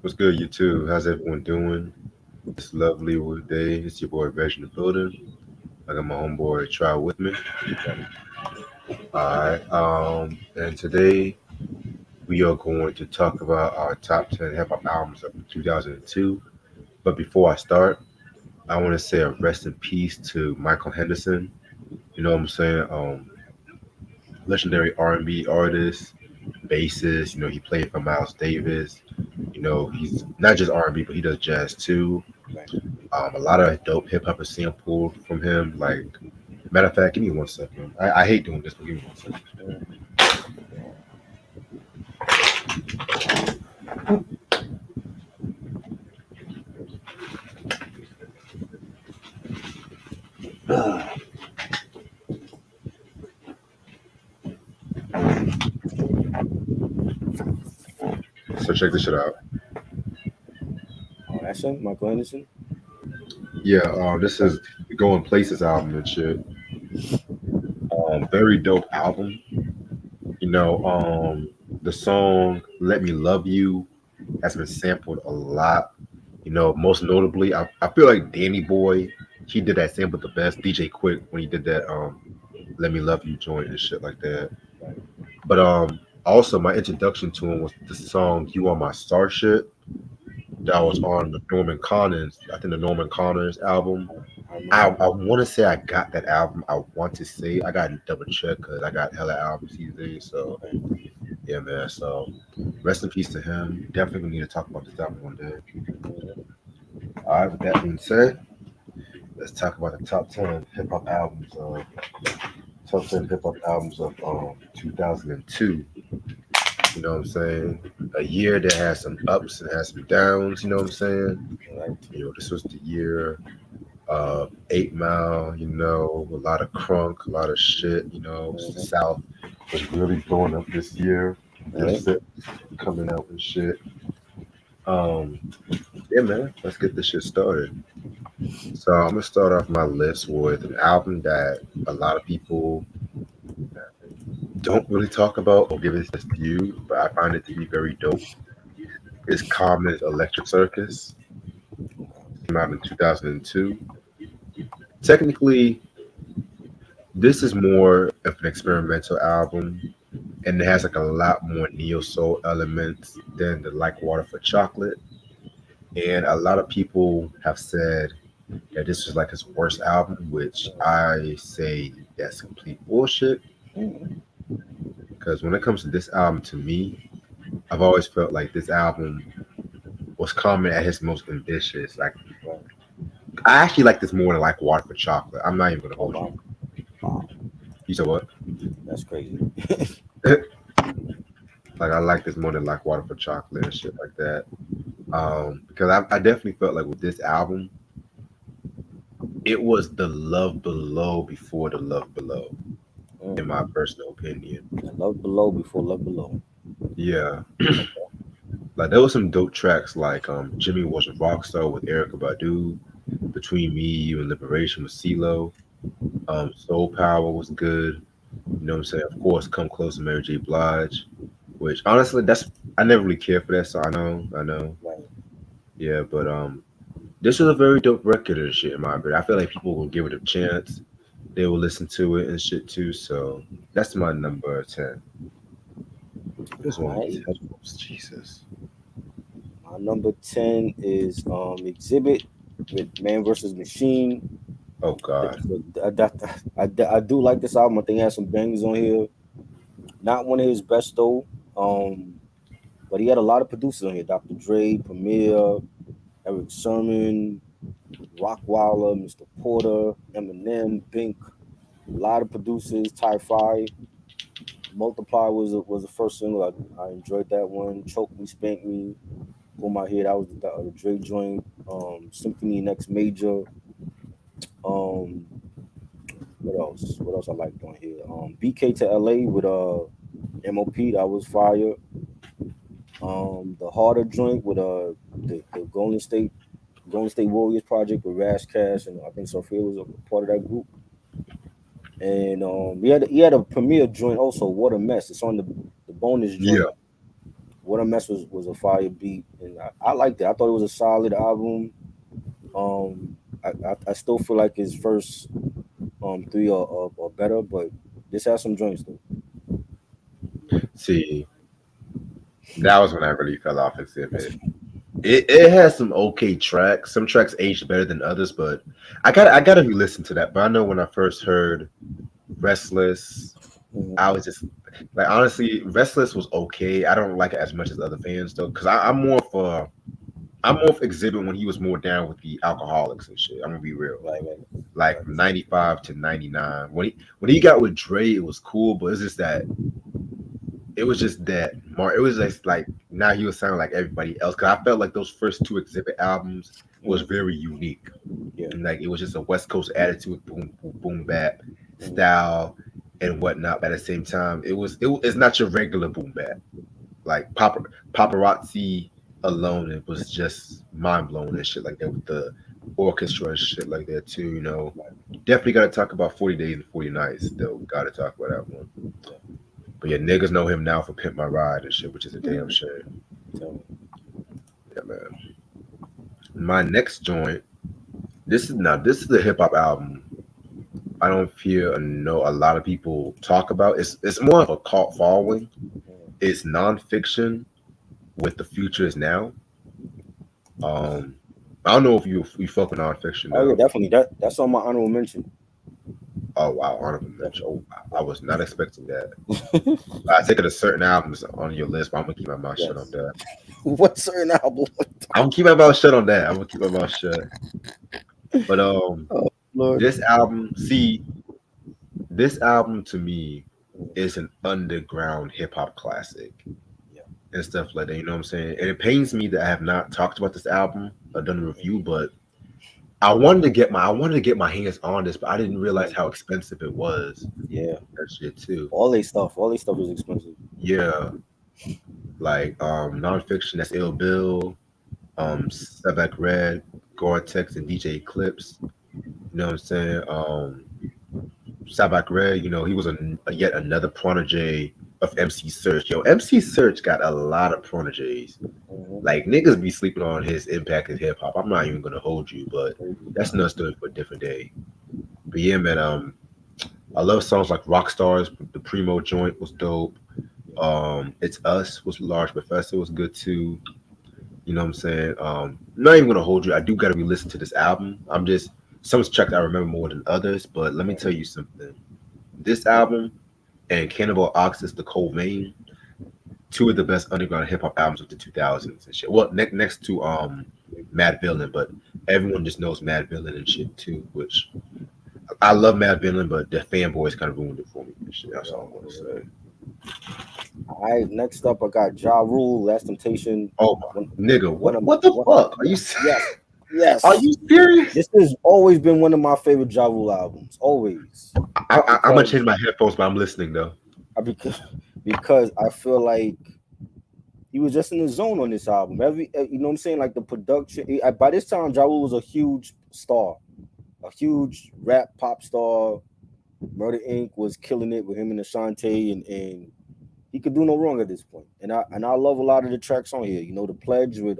What's good, you too? How's everyone doing? This lovely day. It's your boy Reg in the building. I got my homeboy Try with me. Alright. And today we are going to talk about our top 10 hip hop albums of 2002. But before I start, I want to say a rest in peace to Michael Henderson. You know what I'm saying? Legendary R&B artist, bassist. He played for Miles Davis. He's not just R&B, but he does jazz too. A lot of dope hip hop is sampled from him. Like, matter of fact, give me 1 second. I hate doing this, but give me 1 second. So check this shit out. Oh, that's him, Michael Henderson. Yeah, this is the Going Places album and shit. Very dope album. The song "Let Me Love You" has been sampled a lot. Most notably, I feel like Danny Boy, he did that sample the best. DJ Quick when he did that "Let Me Love You" joint and shit like that. But also my introduction to him was the song "You Are My Starship" that was on the Norman Connors. I think the Norman Connors album. I I remember. want to say I got that album. I want to say I got to double check because I got hella albums these days. So yeah, man. So rest in peace to him. Definitely need to talk about this album one day. All right. With that being said, let's talk about the top 10 hip hop albums. Top 10 hip hop albums of 2002. You know what I'm saying? A year that has some ups and has some downs. You know what I'm saying? Right. This was the year 8 Mile, a lot of crunk, a lot of shit, South was really blowing up this year. Right. Dipset coming out and shit. Um, yeah, man, let's get this shit started. So I'm gonna start off my list with an album that a lot of people don't really talk about or give it its due, but I find it to be very dope. It's Common's Electric Circus. Came out in 2002. Technically, this is more of an experimental album and it has like a lot more neo soul elements than the Like Water for Chocolate. And a lot of people have said that this was like his worst album, which I say that's complete bullshit. Because when it comes to this album, to me, I've always felt like this album was Common at his most ambitious. Like Right. I actually like this more than Like Water for Chocolate. I'm not even gonna Oh hold you. wow. Wow. You said what? That's crazy. Like I like this more than Like Water for Chocolate and shit like that. Because I definitely felt like with this album, it was the Love Below before the Love Below, in my Mm. personal opinion. Love below before love below. Yeah, like there was some dope tracks like Jimmy Was a Rockstar with Erica Badu, Between Me, You and Liberation with CeeLo. Soul Power was good. You know what I'm saying? Of course, Come Close to Mary J. Blige, which honestly, that's I never really cared for that song. I know. Right. Yeah, but this was a very dope record and shit in my opinion. I feel like people will give it a chance. They will listen to it and shit too. So that's my number 10. What is one of All these right. headphones? Jesus. My number 10 is Exhibit with Man versus Machine. Oh God. I do like this album. I think it has some bangers on here. Not one of his best though. Um, but he had a lot of producers on here. Dr. Dre, Premier, Eric Sermon, Rockwilder, Mr. Porter, Eminem, Bink. A lot of producers. Ty 5. Multiply was the first single. I enjoyed that one. Choke Me, Spank Me, Pull My Head. That was the Dre joint. Symphony Next Major. Um, what else? What else I liked on here? BK to LA with MOP. That was fire. The Harder joint with the Golden State Warriors project with Rash Cash and I think Sophia was a part of that group. And he had a premiere joint also, What a Mess. It's on the bonus Yeah. joint. What a Mess was a fire beat, and I liked it. I thought it was a solid album. I still feel like his first three are better, but this has some joints though. See, that was when I really fell off Exhibit. It has some okay tracks. Some tracks aged better than others, but I gotta re-listen to that. But I know when I first heard Restless, Mhm. I was just like honestly, Restless was okay. I don't like it as much as other fans though, because I'm more for Exhibit when he was more down with the alcoholics and shit. I'm gonna be real. Right, right, Like from '95 to '99, when he got with Dre, it was cool, but it's just that it was just that Mar. It was just like now he was sounding like everybody else. Cause I felt like those first two Exhibit albums was Mhm. very unique. Yeah. And like it was just a West Coast attitude, boom, boom, boom, bap Mhm. style and whatnot. But at the same time, it's not your regular boom bap. Like paparazzi alone, it was just mind blowing and shit like that with the orchestra and shit like that too. Definitely got to talk about 40 Days and 40 Nights. Though got to talk about that one. But yeah, niggas know him now for Pimp My Ride and shit, which is a damn shame. So, Yeah, man. My next joint. This is a hip hop album. I don't feel know a lot of people talk about. It's more of a cult following. It's nonfiction with the future is now. Um, I don't know if you fuck with nonfiction oh yeah, though. definitely. That's on my honorable mention. Oh wow, honorable mention. Definitely. Oh, I was not expecting that. I think of a certain albums on your list, but I'm gonna keep my mouth shut on Yes. that. What certain album? I'm gonna keep my mouth shut on that. I'm gonna keep my mouth shut. But Oh Lord. this album, see, this album to me is an underground hip hop classic Yeah. and stuff like that. You know what I'm saying? And it pains me that I have not talked about this album or done a review, but I wanted to get my hands on this, but I didn't realize how expensive it was. Yeah. That shit too. All their stuff is expensive. Yeah, like nonfiction. That's Ill Bill, Savak Red, Gore-Tex, and DJ Eclipse. You know what I'm saying? Savak Red. He was yet another protege of MC Search. Yo, MC Search got a lot of proteges. Mhm. Like niggas be sleeping on his impact in hip hop. I'm not even gonna hold you, but that's another story for a different day. But yeah, man. I love songs like Rock Stars. The Primo joint was dope. It's Us was Large Professor was good too. You know what I'm saying? I'm not even gonna hold you. I do gotta re-listen to this album. I'm just some tracks I remember more than others, but let me tell you something. This album and Cannibal Ox's The Cold Vein, two of the best underground hip hop albums of the 2000s and shit. Well, next to Mad Villain, but everyone just knows Mad Villain and shit too, which I love Mad Villain, but the fanboys kind of ruined it for me. And shit. That's all I'm gonna say. All right, next up I got Ja Rule, Last Temptation. Oh my One, nigga, one of what the one, fuck? Are you yes, yes, are yes. you serious? This has always been one of my favorite Ja Rule albums. Always. I'm gonna change Because my headphones, but I'm listening though. because because I feel like he was just in the zone on this album. You know what I'm saying? Like the production. By this time, Ja Rule was a huge star, a huge rap pop star. Murder Inc. was killing it with him and Ashanti, and he could do no wrong at this point. And I love a lot of the tracks on here. You know, the Pledge with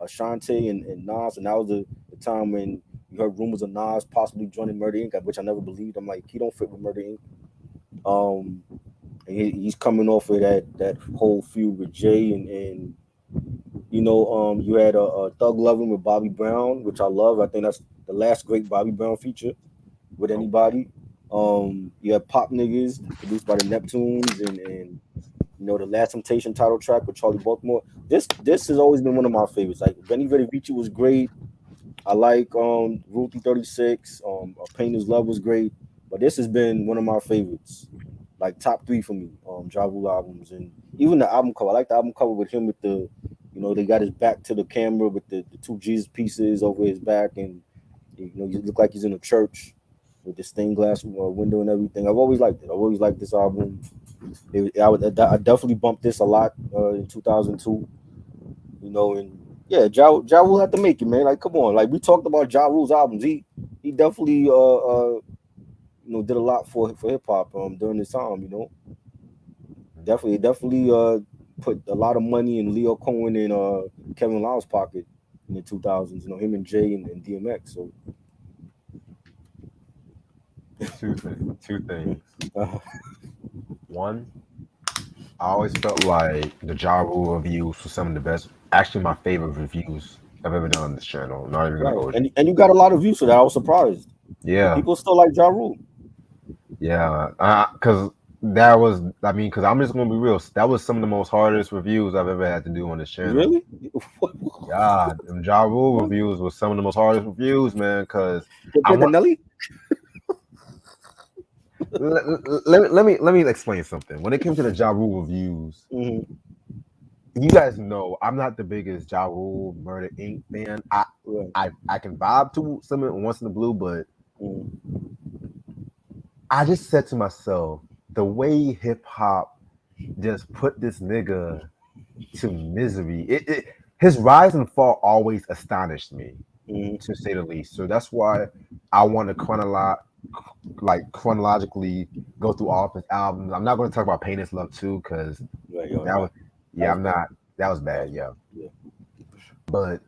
Ashanti and Nas, and that was the time when you heard rumors of Nas possibly joining Murder Inc., which I never believed. I'm like, he don't fit with Murder Inc. Um, and he's coming off of that whole feud with Jay, and you had a Thug Loving with Bobby Brown, which I love. I think that's the last great Bobby Brown feature with anybody. You have Pop Niggas produced by the Neptunes, and the Last Temptation title track with Charlie Baltimore. This has always been one of my favorites. Like Benny Vitavici was great. I like Rule 36. Painter's Love was great, but this has been one of my favorites. Like top three for me. Ja Rule albums, and even the album cover. I like the album cover with him with they got his back to the camera with the two Jesus pieces over his back, and you look like he's in a church with the stained glass window and everything. I've always liked it. I've always liked this album. I definitely bumped this a lot in 2002. And yeah, Ja Rule had to make it, man. Like, come on, like we talked about Ja Rule's albums. He definitely did a lot for hip hop during this time. Definitely put a lot of money in Leo Cohen and Kevin Lyle's pocket in the 2000s. You know, him and Jay and DMX. So Two things. uh, One, I always felt like the Ja Rule reviews were some of the best, actually my favorite reviews I've ever done on this channel. I'm not even gonna right, hold you. and you got a lot of views, so that I was surprised. Yeah, People still like Ja Rule. yeah. Because that was, I mean, because I'm just gonna be real. That was some of the most hardest reviews I've ever had to do on this channel. Really? God, them Ja Rule What? reviews was some of the most hardest reviews, man. Because I Compared to want Nelly? let me explain something. When it came to the Ja Rule reviews, Mm-hmm. you guys know I'm not the biggest Ja Rule Murder Inc. fan. Right. I can vibe to some of it once in the blue, but Mm-hmm. I just said to myself, the way hip hop just put this nigga to misery. His rise and fall always astonished me, Mm-hmm. to say the least. So that's why I want to chronologically go through all of his albums. I'm not going to talk about Pain is Love too, because Right, yo, that was, that yeah, was I'm bad. not. That was That bad, was yeah. yeah. But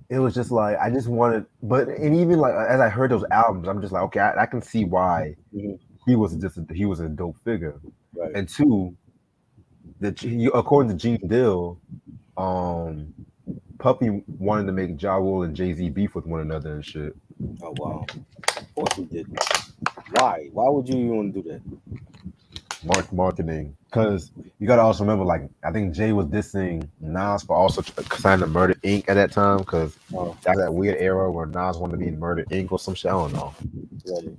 it was just like I just wanted, but and even like as I heard those albums, I'm just like, okay, I can see why Mm-hmm. he was a dope figure. Right. And two, according to Gene Dill, um, Puppy wanted to make Ja Rule and Jay Z beef with one another and shit. Oh wow. Of course he did. Why? Why would you even want to do that? Marketing, because you gotta also remember, like I think Jay was dissing Nas for also signing to Murder Inc. at that time, because Oh, that's that weird era where Nas wanted to be in Murder Inc. or some shit. I don't know. right.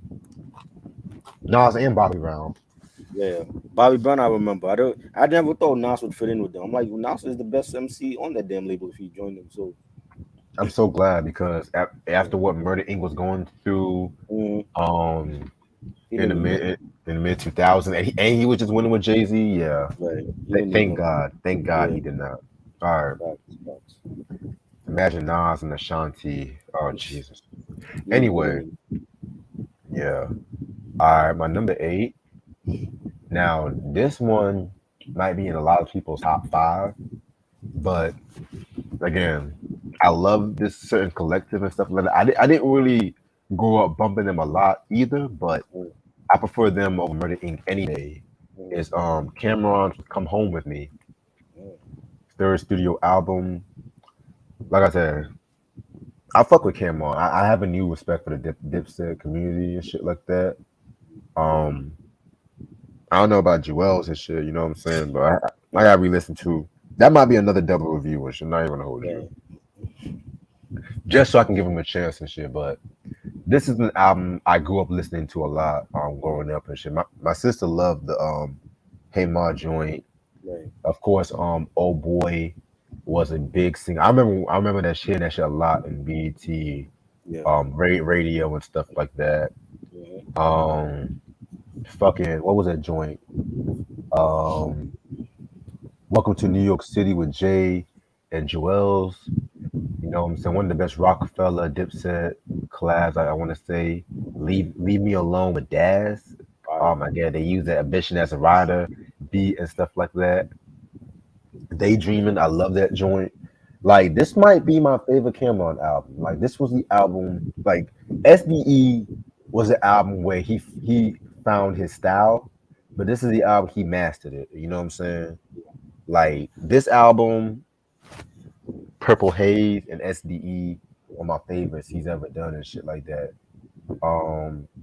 Nas and Bobby Brown. Yeah. Bobby Brown, I remember. I never thought Nas would fit in with them. I'm like, well, Nas is the best MC on that damn label if he joined them. So I'm so glad because yeah. after what Murder Inc. was going through, Mm, um, he in didn't the need that. mid 2000s, and he was just winning with Jay Z. Yeah, Right. He didn't need thank him. God, Yeah. he did not. All right, Facts, facts. imagine Nas and Ashanti. Oh Jesus. You ain't Anyway, playing. yeah. All right, my number 8. Now this one might be in a lot of people's top 5, but again, I love this certain collective and stuff like that. I didn't really grow up bumping them a lot either, but Mm, I prefer them over Murder Inc. any day. mm, Is Cameron's Come Home With Me, mm. third studio album. Like I said, I fuck with Cameron. I have a new respect for the Dipset community and shit like that. Um, I don't know about Jewels and shit, you know what I'm saying? But I gotta re-listen to. That might be another double review, which I'm not even gonna hold you. Right. Just so I can give him a chance and shit. But this is an album I grew up listening to a lot growing up and shit. My sister loved the Hey Ma joint. Right. Of course, Oh Boy was a big singer. I remember that shit a lot in BET, Yeah. radio and stuff like that. Yeah. Um, fucking what was that joint? Um, Welcome to New York City with Jay and Joel's. You know what I'm saying? One of the best Rockefeller Dipset collabs, I want to say. Leave Me Alone with Daz. Right. Oh my god, they use that ambition as a rider beat and stuff like that. Daydreaming, I love that joint. Like this might be my favorite Cameron album. Like this was the album. Like SDE was the album where he found his style, but this is the album he mastered it. You know what I'm saying? Like this album, Purple Haze and SDE are my favorites he's ever done and shit like that.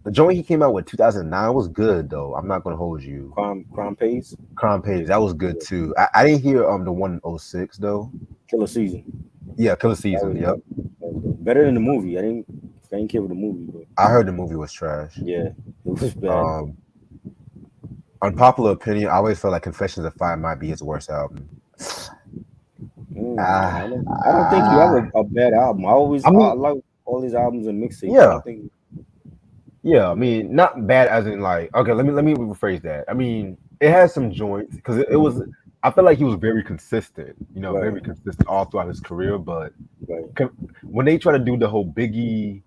The joint he came out with 2009 was good though. I'm not gonna hold you. Crime pays. Crime Page, that was good Yeah. too. I didn't hear the one in '06 though. Killer season. Yeah, Killer That Season. was Yep. dope. That was dope. Better than the movie. I didn't care for the movie, but I heard the movie was trash. yeah, it was bad. Um, Unpopular opinion, I always felt like Confessions of Fire might be his worst album. I Ah, don't think he have a bad album. I I mean, like all his albums and mixtapes. I yeah, don't think yeah. I mean, not bad as in like. Okay, let me rephrase that. I mean, it has some joints because it was. I feel like he was very consistent. You know, right, very consistent all throughout his career. But right, when they try to do the whole Biggie,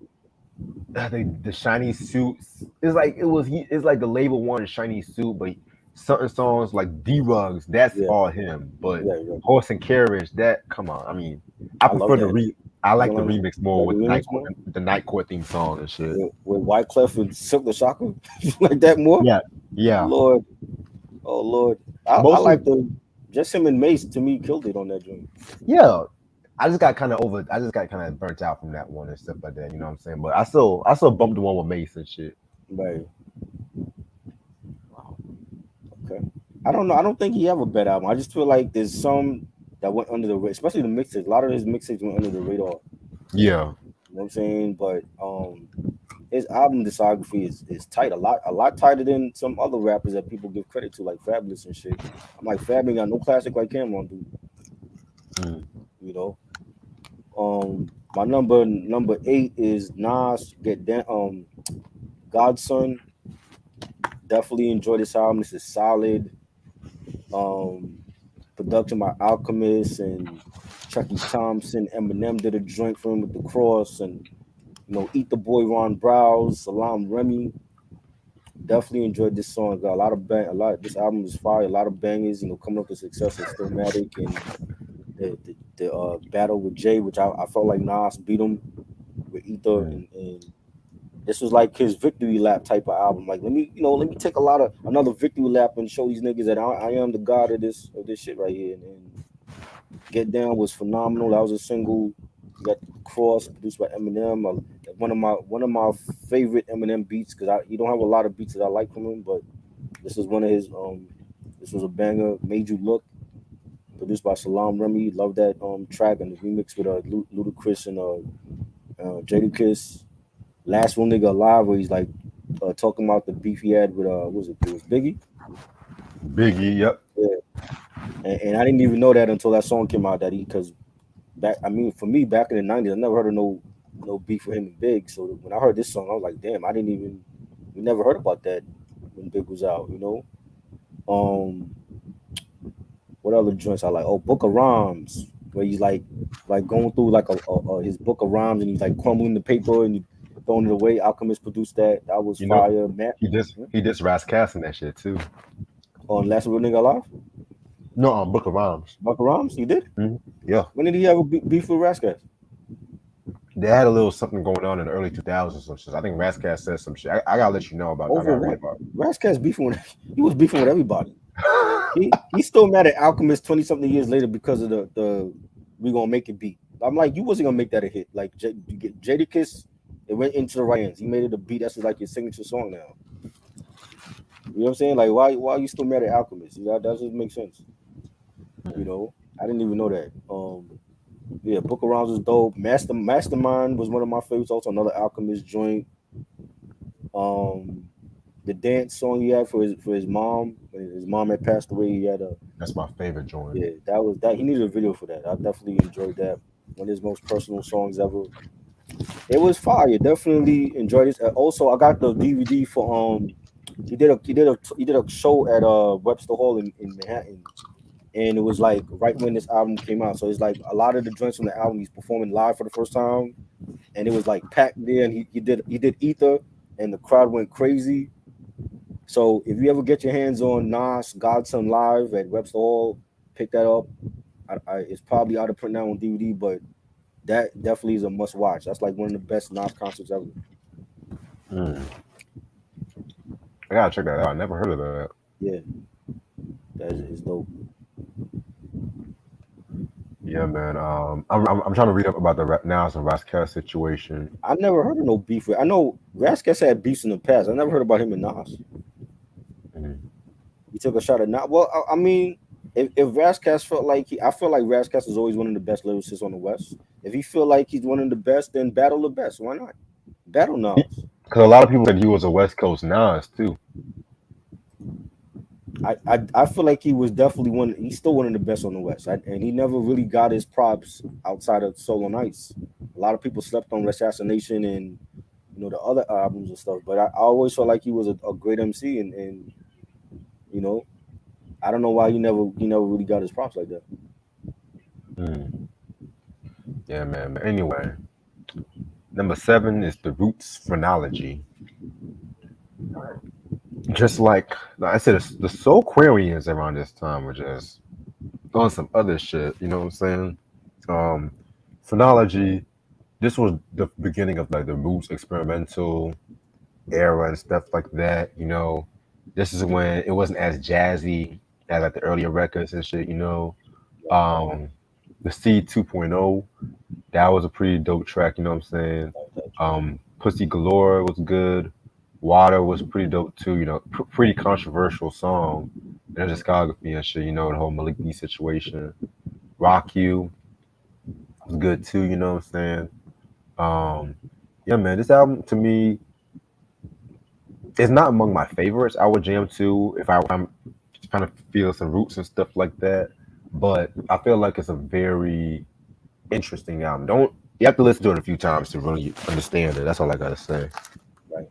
the shiny suits, it's like it was. It's like the label wanted shiny suit, but certain songs like D-Rugs, that's Yeah, all him. But yeah. Horse and Carriage, that come on. I mean, I I love prefer that. I You like don't the like, remix you more like the with remix more? The Night Court theme song and shit. With Wyclef and Silk the Shocker? You like that more? Yeah, yeah. Lord, oh Lord. I Mostly, like the just him and Mace to me killed it on that joint. yeah. I just got kind of burnt out from that one and stuff like that. You know what I'm saying? But I still bumped the one with Mace and shit. Right. Wow. Okay. I don't know. I don't think he have a bad album. I just feel like there's some that went under the radar, especially the mixes. A lot of his mixes went under the radar. Yeah. You know what I'm saying? But his album discography is tight, a lot tighter than some other rappers that people give credit to, like Fabulous and shit. I'm like Fab ain't got no classic like Cameron, dude. Mm. You know. My number 8 is Nas. Get down. Godson. Definitely enjoy this album. This is solid. Um, Production by Alchemist and Chucky Thompson. Eminem did a joint for him with the Cross, and Eat the Boy Ron Browse, Salam Remy. Definitely enjoyed this song. Got a lot of bang. A lot. This album is fire. A lot of bangers. Coming up with success with Stillmatic and the battle with Jay, which I felt like Nas beat him with Ether, Mm. and this was like his victory lap type of album. Like let me take another victory lap and show these niggas that I am the god of this shit right here. And Get Down was phenomenal. That was a single. You got Cross produced by Eminem. One of my favorite Eminem beats because you don't have a lot of beats that I like from him, but this is one of his. This was a banger. Made You Look, produced by Salam Remy. Love that track and the remix with Ludacris and Jadakiss. Last One Nigga Alive, where he's like talking about the beef he had with what was it was Biggie. Biggie, yep. Yeah, and I didn't even know that until that song came out. That he because for me back in the '90s, I never heard of no beef with him and Big. So when I heard this song, I was like, damn, we never heard about that when Big was out. Um, what other joints I like? Oh, Book of Rhymes, where he's like going through like his book of rhymes, and he's like crumbling the paper and he throwing it away. Alchemist produced that. That was You know, fire. Matt he just Ras Kass in that shit too. on Last Real Nigga Alive. No, Book of Rhymes. Book of Rhymes, you did. Mhm. Yeah, When did he have a beef with Rascal? they had a little something going on in the early 2000s. Some shit. I think Ras Kass said some shit. I gotta let you know about. I Over gotta read what? about. Rascal's beefing with he was beefing with everybody. He's still mad at Alchemist 20-something years later because of the We Gonna Make It beat. I'm like, you wasn't gonna make that a hit. Like Jadakiss, it went into the right hands. He made it a beat. That's like your signature song now. You know what I'm saying? Like, why are you still mad at Alchemist? That doesn't make sense. I didn't even know that. Yeah, Book of Rhymes was dope. Mastermind was one of my favorites. Also, another Alchemist joint. The dance song he had for his mom. When his mom had passed away, he had a That's my favorite joint. yeah. That was that. He needed a video for that. I definitely enjoyed that. One of his most personal songs ever. It was fire. Definitely enjoyed it. Also, I got the DVD for He did a show at Webster Hall in Manhattan, and it was like right when this album came out. So it's like a lot of the joints from the album he's performing live for the first time, and it was like packed there. And he did Ether, and the crowd went crazy. So if you ever get your hands on Nas Godson live at Webster Hall, pick that up. It's probably out of print now on DVD, but that definitely is a must watch. That's like one of the best Nas concerts ever. Mm. I gotta check that out. I never heard of that. Yeah, that is dope. Yeah, man. I'm trying to read up about the Nas and Ras Kass situation. I never heard of no beef with. I know Rascas had beefs in the past. I never heard about him and Nas. Mhm. He took a shot at Nas. Well, I mean, if Rascas felt like I feel like Rascas is always one of the best lyricists on the West. If he feel like he's one of the best, then battle the best. Why not? Battle Nas. Because a lot of people said he was a West Coast Nas too. I feel like he was definitely one. He's still one of the best on the West, and he never really got his props outside of Solo Nights. A lot of people slept on Assassination and the other albums and stuff. But I always felt like he was a great MC, and I don't know why he never really got his props like that. Mm. Yeah, man. But anyway, number 7 is The Roots Phrenology. just like I said, the Soulquarians around this time were just on some other shit. You know what I'm saying? Um, Phonology. This was the beginning of like the Roots experimental era and stuff like that. This is when it wasn't as jazzy as like the earlier records and shit. Um, the C 2.0, that was a pretty dope track. You know what I'm saying? Pussy Galore was good. Water was pretty dope too. Pretty controversial song in the discography and shit. The whole Malik B situation. Rock You was good too. You know what I'm saying? Yeah, man, this album to me is not among my favorites. I would jam to if I'm just trying to feel some roots and stuff like that. But I feel like it's a very interesting album. Don't You have to listen to it a few times to really understand it. That's all I gotta say. Right.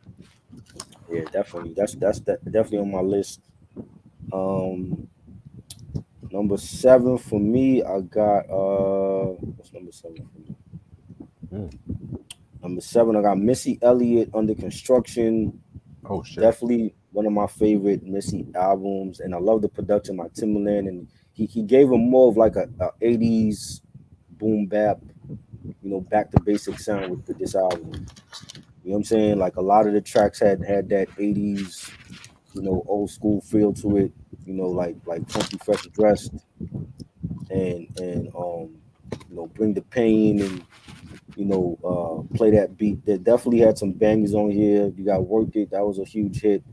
Yeah, definitely. Definitely on my list. Um, number 7 for me, I got what's number 7 for me? Mm. Number 7, I got Missy Elliott, Under Construction. Oh shit. Definitely one of my favorite Missy albums, and I love the production by Timbaland, and he gave him more of like a 80s boom bap, back to basic sound with this album. You know what I'm saying? Like a lot of the tracks had that 80s, old school feel to it. Like Funky Fresh Dressed, and Bring the Pain, and Play That Beat. That definitely had some bangers on here. You got Work It, that was a huge hit,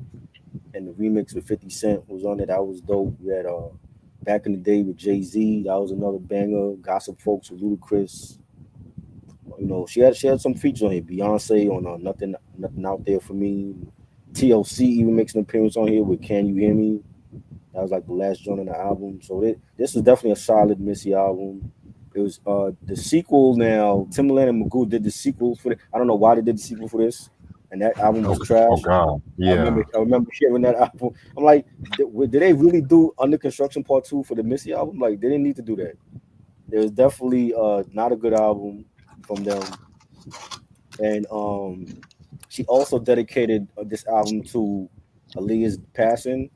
and the remix with 50 Cent was on it. That was dope. We had Back in the Day with Jay-Z, that was another banger. Gossip Folks with Ludacris. She had some features on here. Beyonce on Nothing Out There for Me. TLC even makes an appearance on here with Can You Hear Me. That was like the last joint on the album. So this was definitely a solid Missy album. It was the sequel. Now Timbaland and Magoo did the sequel for it. I don't know why they did the sequel for this, and that album was Oh trash. god. Yeah. I remember hearing that album. I'm like, did they really do Under Construction Part 2 for the Missy album? Like, they didn't need to do that. It was definitely not a good album from them. And she also dedicated this album to Aaliyah's passing,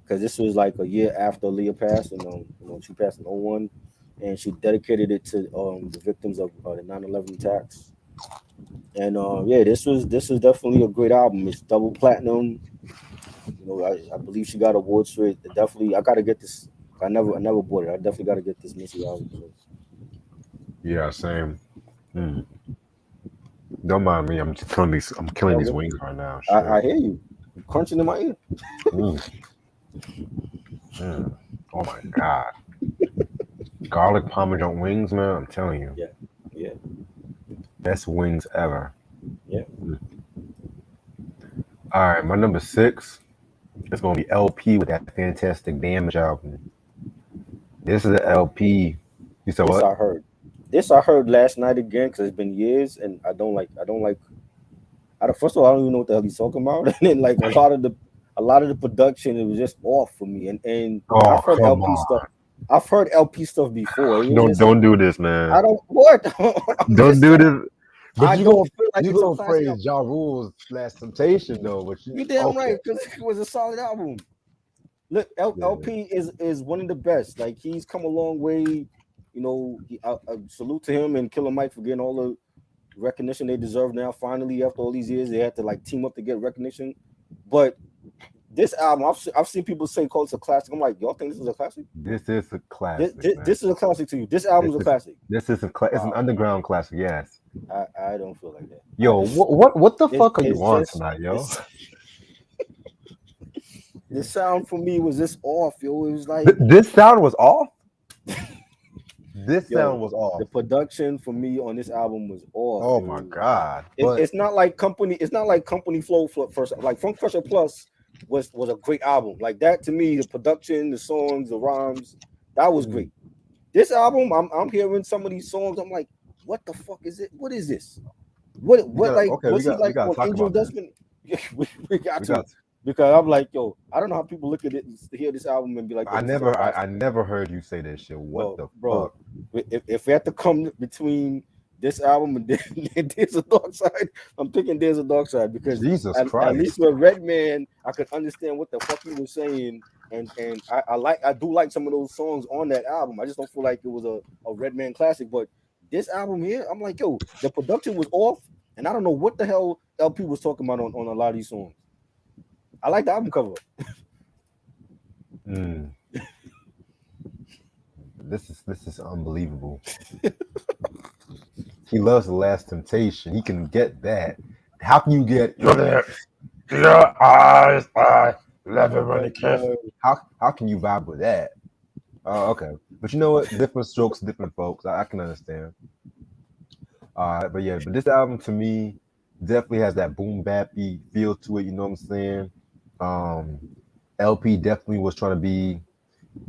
because this was like a year after Aaliyah passed, and she passed in '01, and she dedicated it to the victims of the 9/11 attacks. And yeah, this was definitely a great album. It's double platinum. I believe she got awards for it. Definitely, I gotta get this. I never bought it. I definitely gotta get this Missy album. Yeah, same. Mm. Don't mind me. I'm just killing these wings right now. Shit. I hear you crunching in my ear. Mm. Oh my god. Garlic parmesan wings, man. I'm telling you. Yeah. Best wings ever. Yeah. All right, my number 6 is gonna be LP with that Fantastic Damage album. This is the LP. You said what? This I heard last night again, because it's been years, and I don't like. First of all, I don't even know what the hell he's talking about, and then like a lot of the production, it was just off for me. And I've heard LP stuff. I've heard LP stuff before. Don't do this, man. I don't what. Don't do this. But I don't feel like you it's gonna a praise Ja Rule's Last Temptation though, but you damn right, because it was a solid album. Look, LP is one of the best. Like, he's come a long way. I salute to him and Killer Mike for getting all the recognition they deserve now. Finally, after all these years, they had to like team up to get recognition. But this album, I've seen people say it's a classic. I'm like, y'all think this is a classic? This is a classic. This is a classic to you. This album is a classic. This is it's an underground classic. Yes. I don't feel like that. Yo, what the fuck are you on tonight, yo? This sound for me was just off, yo. It was like this sound was off. This sound was off. The production for me on this album was off. Oh my god! It's not like Company. It's not like Company Flow first. Like Funk Pressure Plus was a great album. Like that to me, the production, the songs, the rhymes, that was great. This album, I'm hearing some of these songs. I'm like, what the fuck is it? What is this? What like? Okay, what's he like on Angel Dustman? we got to. Because I'm like, yo, I don't know how people look at it, hear this album and be like, I never heard you say that shit. What the fuck? If we have to come between this album and then There's a Dark Side. I'm picking There's a Dark Side because Jesus at Christ. least with Redman, I could understand what the fuck he was saying, and I do like some of those songs on that album. I just don't feel like it was a Redman classic. But this album here, I'm like, yo, the production was off, and I don't know what the hell LP was talking about on a lot of these songs. I like the album cover. This is unbelievable. He loves The Last Temptation. He can get that. How can you get your lips, your eyes, I love it when it kisses? How can you vibe with that? Oh, okay. But you know what? Different strokes, different folks. I can understand. But this album to me definitely has that boom bappy feel to it. You know what I'm saying? LP definitely was trying to be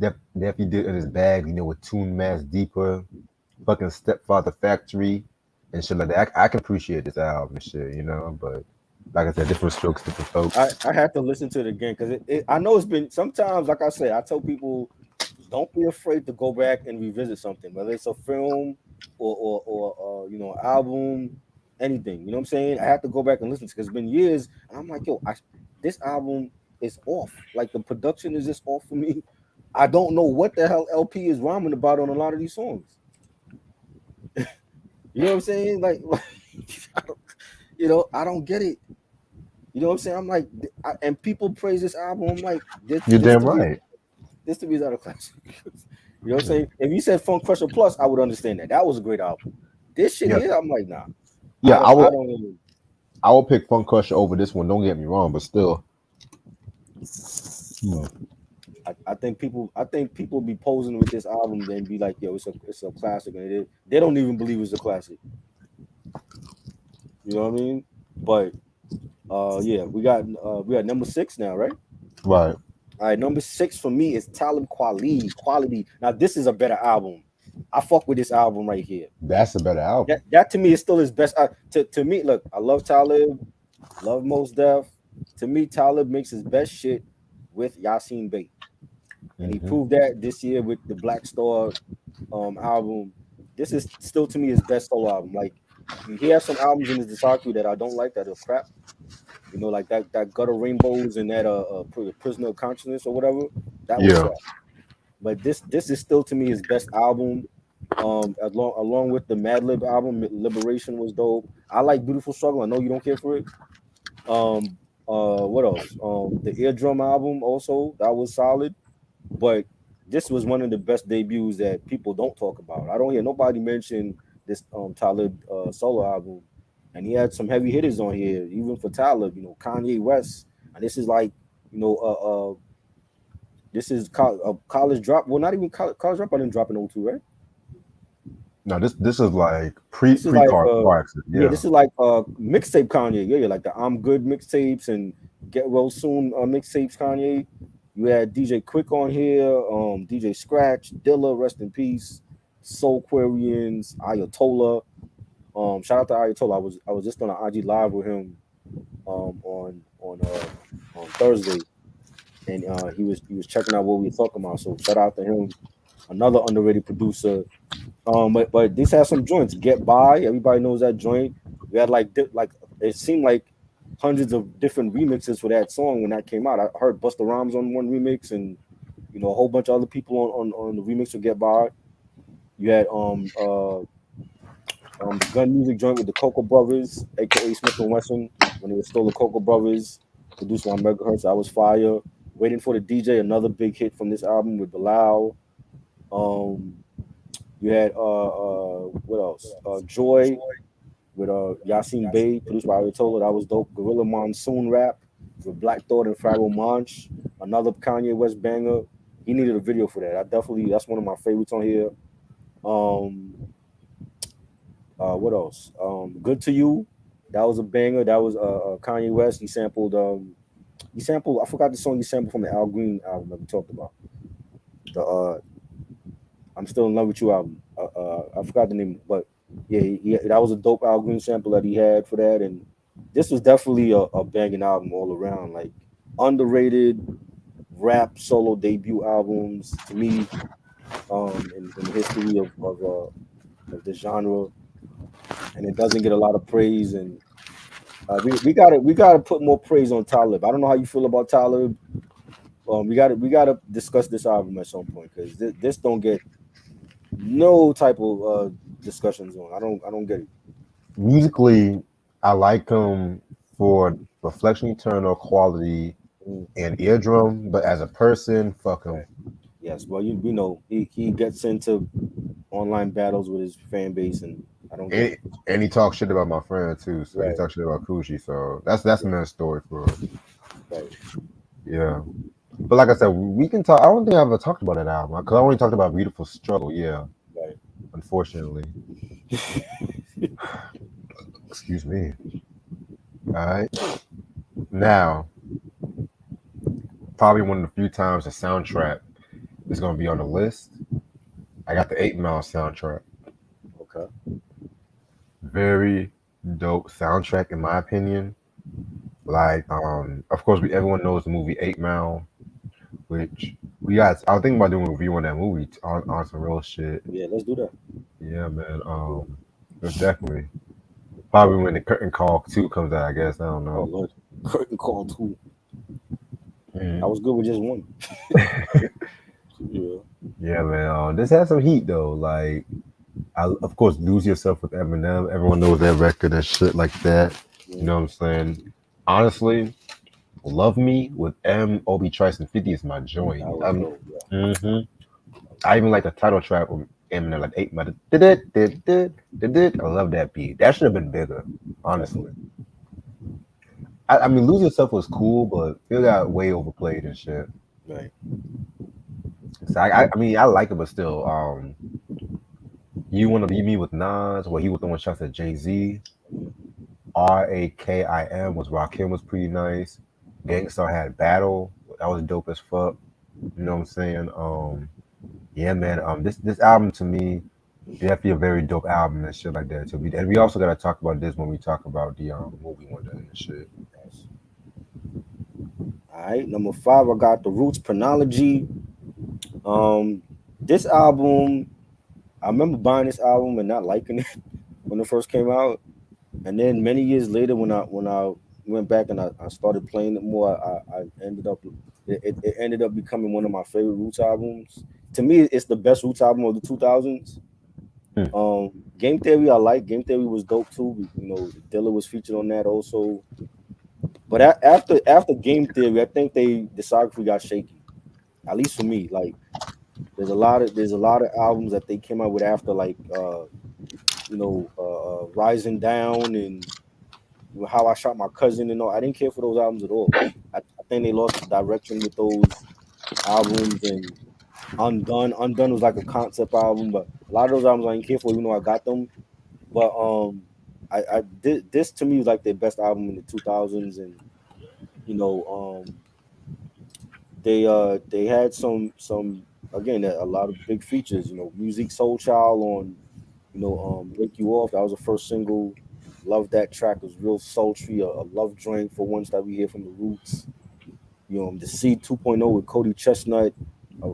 definitely did in his bag. You know, with Tune Mass Deeper, fucking Stepfather Factory, and shit like that. I can appreciate this album and shit. You know, but like I said, different strokes, different folks. I have to listen to it again because I know it's been sometimes. Like I said, I tell people, don't be afraid to go back and revisit something, whether it's a film or you know, album, anything. You know what I'm saying? I have to go back and listen to because it's been years, and I'm like, yo, this album is off. Like the production is just off for me. I don't know what the hell LP is rhyming about on a lot of these songs. You know what I'm saying? Like I don't get it. You know what I'm saying? I'm like, and people praise this album. I'm like, You're damn right. This to me is not a classic. You know what I'm saying? If you said Funk Crusher Plus, I would understand that. That was a great album. This shit here, I'm like, nah. Yeah, I would pick Funk Crusher over this one. Don't get me wrong, but still. I think people be posing with this album and be like, yo, it's a classic, and they don't even believe it's a classic. You know what I mean? But yeah, we got number 6 now, right? Right. All right, number 6 for me is Talib Kweli. Quality. Now this is a better album. I fuck with this album right here. That's a better album. That to me is still his best. To me, look, I love Talib, love Mos Def. To me, Talib makes his best shit with Yasin Bey, and he proved that this year with the Black Star album. This is still to me his best solo album. Like he has some albums in his discography that I don't like that are crap. You know, like that Gutter Rainbows and that Prisoner of Consciousness or whatever. That was crap. But this is still to me his best album. Along with the Madlib album, Liberation was dope. I like Beautiful Struggle. I know you don't care for it. What else? The Eardrum album also, that was solid. But this was one of the best debuts that people don't talk about. I don't hear nobody mention this Talib solo album. And he had some heavy hitters on here, even for Talib, you know, Kanye West. And this is like, you know, this is college drop. Well, not even college drop. I didn't drop in 02, right? No, this is like pre car accident. Yeah, this is like mixtape Kanye. Yeah, like the I'm Good mixtapes and Get Well Soon mixtapes Kanye. You had DJ Quick on here, DJ Scratch, Dilla, rest in peace, Soulquarians, Ayatollah. Shout out to Ayatollah. I was just on an IG live with him on Thursday, and he was checking out what we were talking about. So shout out to him, another underrated producer. But this has some joints. Get By, everybody knows that joint. We had like it seemed like hundreds of different remixes for that song when that came out. I heard Busta Rhymes on one remix, and you know a whole bunch of other people on the remix of Get By. You had Gun Music joint with the Cocoa Brothers, aka Smith and Wesson, when they were still the Cocoa Brothers, produced by Megahertz. That was fire. Waiting for the DJ, another big hit from this album with Bilal. You had what else? Joy with Yasin Bey, produced by Ayatollah. That was dope. Gorilla Monsoon rap with Black Thought and Fraggle Monch, another Kanye West banger. He needed a video for that. That's one of my favorites on here. What else? Good to You. That was a banger. That was Kanye West. He sampled. I forgot the song he sampled from the Al Green album that we talked about. The I'm Still in Love with You album. I forgot the name, but yeah, that was a dope Al Green sample that he had for that. And this was definitely a banging album all around. Like underrated rap solo debut albums to me in the history of the genre. and it doesn't get a lot of praise. And we gotta put more praise on Talib. I don't know how you feel about Talib. We gotta discuss this album at some point because this don't get no type of discussions on. I don't get it. Musically, I like him for Reflection Eternal, Quality, Mm, and Eardrum, but as a person, fuck him. right. Yes, well you know he gets into online battles with his fan base, and I don't get And, it. and he talks shit about my friend too. So he Right, talks shit about Coochie. So that's yeah, another story for us. right. Yeah. But like I said, we can talk. I don't think I ever talked about that album because I only talked about Beautiful Struggle. Yeah, Right. unfortunately. Excuse me. All right. Now, probably one of the few times the soundtrack is going to be on the list. I got the 8 Mile soundtrack. Okay. Very dope soundtrack in my opinion. Like, of course, everyone knows the movie 8 Mile, which we got. I was thinking about doing a review on that movie on some real shit. Yeah, let's do that. Yeah, man. Yeah. It's definitely probably when the Curtain Call 2 comes out. I guess I don't Oh know. Lord, curtain call too. I Mhm. was good with just one. Yeah. Yeah, man. This has some heat though. Like, of course, Lose Yourself with Eminem. Everyone knows that record and shit like that. You Mm. know what I'm saying? Honestly, Love Me with Obi Trice and 50 is my joint. That was dope. Yeah. Mhm. I even like the title track with Eminem, like 8 Mile. Did it, did it. I love that beat. That should have been bigger, Right. honestly. I mean, Lose Yourself was cool, but it got way overplayed and shit. Right. So I mean, I like it, but still, You Wanna Be Me with Nas, where he was throwing shots at Jay-Z. Rakim was Rakim was pretty nice. Gangstar had Battle, that was dope as fuck. You know what I'm saying? Yeah, man. This album to me definitely a very dope album and shit like that. And we also gotta talk about this when we talk about the movie one day and shit. Yes. All right. Number five, I got the Roots Chronology. Um, this album, I remember buying this album and not liking it when it first came out, and then many years later, when I went back and I started playing it more, I ended up it ended up becoming one of my favorite Roots albums. To me, it's the best Roots album of the 2000s. Hmm. Game Theory, I like. Game Theory was dope too. You know, Dilla was featured on that also. But after Game Theory, I think the discography got shaky. At least for me, like there's a lot of albums that they came out with after like Rising Down and How I Shot My Cousin and all. I didn't care for those albums at all. I think they lost the direction with those albums. And Undone was like a concept album, but a lot of those albums I didn't care for, even though I got them. But this to me was like their best album in the 2000s. And you know they had some again a lot of big features. Music Soul Child on Break You Off. That was the first single. Love that track. It was real sultry, a love joint for once that we hear from the Roots. The C 2.0 with Cody Chestnut,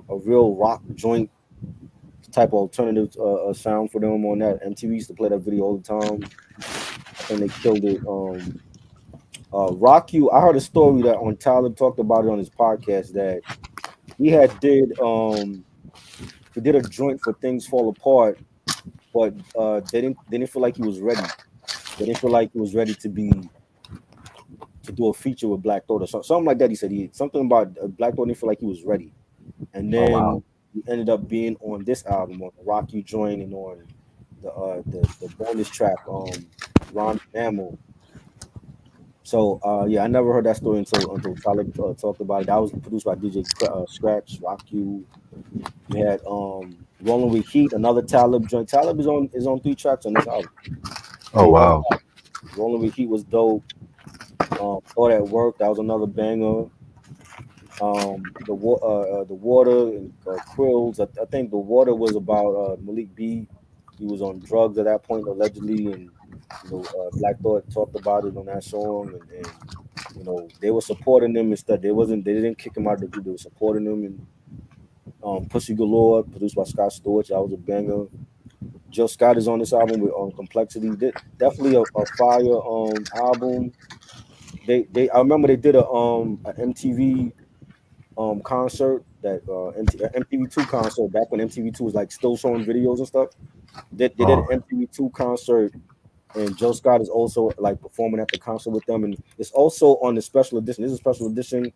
a real rock joint type of alternative sound for them on that. MTV used to play that video all the time. I think they killed it. Rock You. I heard a story that on Talib talked about it on his podcast that he had did he did a joint for Things Fall Apart, but they didn't feel like he was ready. They didn't feel like he was ready to do a feature with Black Thought or something like that. He said something about Black Thought didn't feel like he was ready, and Oh wow. then he ended up being on this album on the Rock You joint and on the bonus track Ron Mammal. So yeah, I never heard that story until Talib talked about it. That was produced by DJ Scratch, Rock You. You had Rolling with Heat, another Talib joint. Talib is on 3 tracks on this album. Oh So wow. Rolling with Heat was dope. Thought at Work, that was another banger. The Water and Quills. I think the Water was about Malik B. He was on drugs at that point allegedly, and Black Thought talked about it on that song, and they were supporting him instead. They didn't kick him out of the group. They were supporting him. And Pussy Galore, produced by Scott Storch, that was a banger. Jill Scott is on this album with Complexity. Definitely a fire album. They I remember they did a MTV concert that MTV2 concert back when MTV2 was like still showing videos and stuff. They did an MTV2 concert, and Jill Scott is also like performing at the concert with them, and it's also on the special edition. This is a special edition.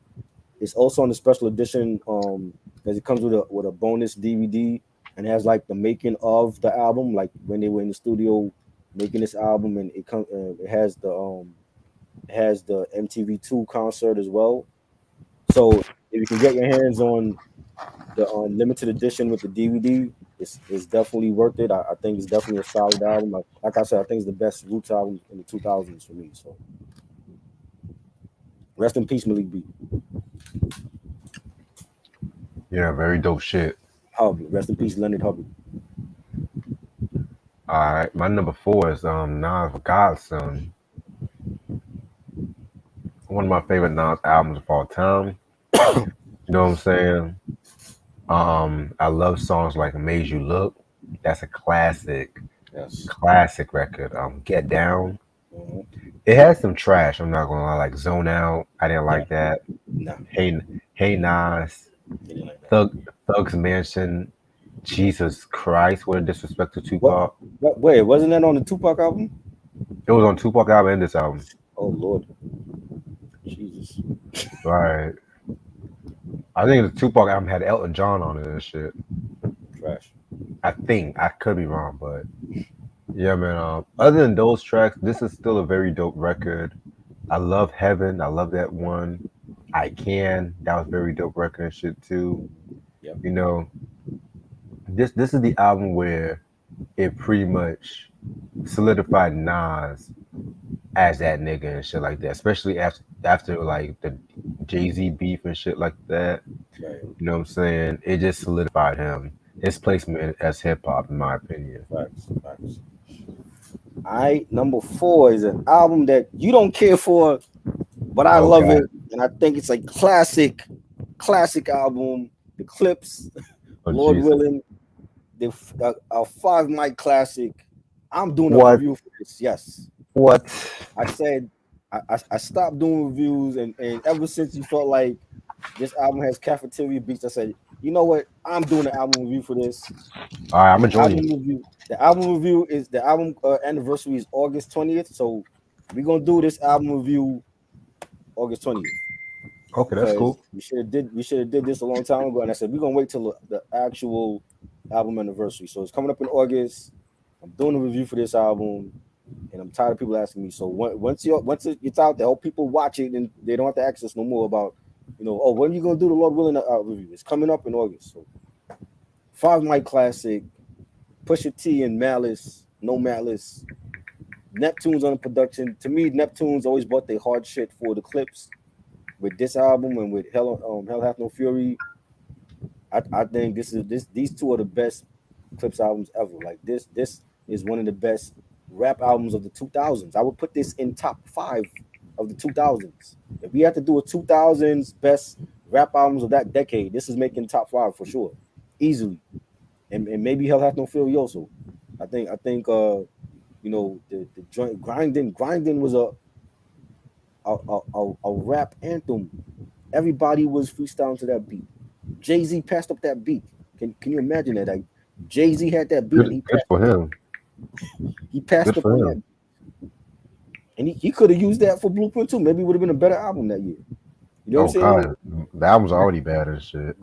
It's also on the special edition because it comes with a bonus DVD, and it has like the making of the album, like when they were in the studio making this album, and it has the MTV2 concert as well. So if you can get your hands on the limited edition with the DVD, it's definitely worth it. I think it's definitely a solid album. Like I said, I think it's the best Roots album in the 2000s for me. So rest in peace, Malik B. Yeah, very dope shit. Hubbard. Rest in peace, Leonard Hubbard. All right, my number 4 is Nas Godson. One of my favorite Nas albums of all time. You know what I'm saying? I love songs like "Made You Look." That's a classic, classic record. Get Down. Mm-hmm. It has some trash. I'm not gonna lie, like Zone Out. I didn't like that. No. Hey Nas. Like Thug's Mansion. Jesus Christ, what a disrespect to Tupac. Wait, wasn't that on the Tupac album? It was on Tupac album and this album. Oh Lord, Jesus. Right. I think the Tupac album had Elton John on it and shit. Trash. I think. I could be wrong, but yeah, man. Other than those tracks, this is still a very dope record. I love Heaven. I love that one. I Can. That was very dope record and shit too. Yep. You know, this is the album where it pretty much solidified Nas as that nigga and shit like that, especially after like the Jay-Z beef and shit like that. Right. You know what I'm saying? It just solidified him, his placement as hip hop, in my opinion. Facts. Number 4 is an album that you don't care for, but I love it, and I think it's a classic album. The Clips, Lord willing, a 5 mic classic. I'm doing a review for this. Yes. What? I said I stopped doing reviews, and ever since you felt like this album has cafeteria beats, I said, you know what? I'm doing an album review for this. All right, I'm gonna join you. The album review is the album anniversary is August 20th, so we're gonna do this album review August 20th. Okay, that's cool. We should have did this a long time ago, and I said we're gonna wait till the actual album anniversary. So it's coming up in August. I'm doing a review for this album, and I'm tired of people asking me. So once it's out there, I hope people watch it, and they don't have to ask us no more about, oh, when are you gonna do the Lord willing review? It's coming up in August. So 5 mic classic, Pusha T and Malice, No Malice, Neptune's on the production. To me, Neptune's always bought their hard shit for the Clips. With this album and with Hell Hath No Fury, I think these two are the best Clips albums ever. Like this is one of the best rap albums of the 2000s. I would put this in top 5 of the 2000s. If we had to do a 2000s best rap albums of that decade, this is making top 5 for sure, easily. And maybe Hell Hath No Fury also. I think the joint grinding was a rap anthem. Everybody was freestyling to that beat. Jay-Z passed up that beat. Can you imagine that? Like Jay-Z had that beat. Good for him. He passed up on that. And he could have used that for Blueprint too. Maybe it would have been a better album that year. You know what I'm saying? God. The album's already bad as shit.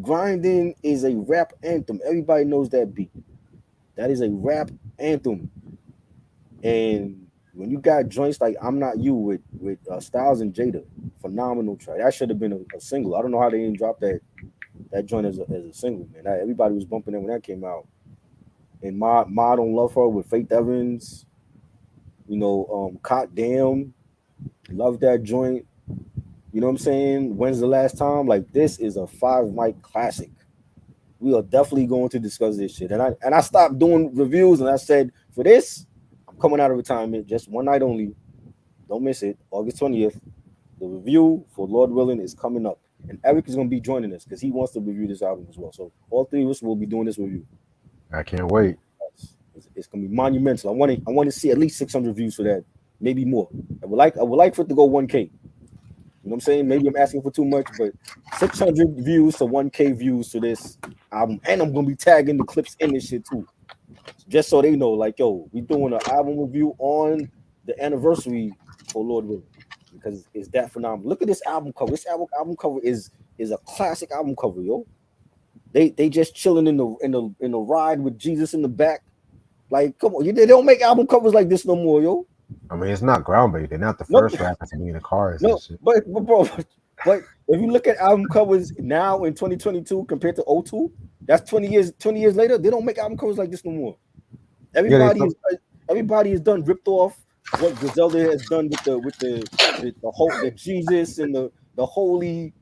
Grinding is a rap anthem. Everybody knows that beat. That is a rap anthem. And when you got joints like I'm Not You with Styles and Jada, phenomenal track. That should have been a single. I don't know how they didn't drop that joint as a single, man. Everybody was bumping it when that came out. And Ma Don't Love Her with Faith Evans. Cot Damn. Love that joint. You know what I'm saying? When's the Last Time? Like, this is a 5 mic classic. We are definitely going to discuss this shit. And I stopped doing reviews, and I said, for this, I'm coming out of retirement, just one night only. Don't miss it. August 20th. The review for Lord willing is coming up. And Eric is going to be joining us because he wants to review this album as well. So all 3 of us will be doing this review. I can't wait. It's gonna be monumental. I want to see at least 600 views for that, maybe more. I would like for it to go 1K. You know what I'm saying? Maybe I'm asking for too much, but 600 views to 1K views to this album, and I'm gonna be tagging the clips in this shit too, just so they know, like, yo, we doing an album review on the anniversary for Lord willing, because it's that phenomenal. Look at this album cover. This album cover is a classic album cover, yo. They just chilling in the ride with Jesus in the back. Like, come on, they don't make album covers like this no more, yo. I mean, it's not groundbreaking. They're not the first rapper to be in the cars. No, and shit. but bro, but if you look at album covers now in 2022 compared to 02, that's 20 years later. They don't make album covers like this no more. Everybody is done ripped off what Griselda has done with the whole the Jesus and the holy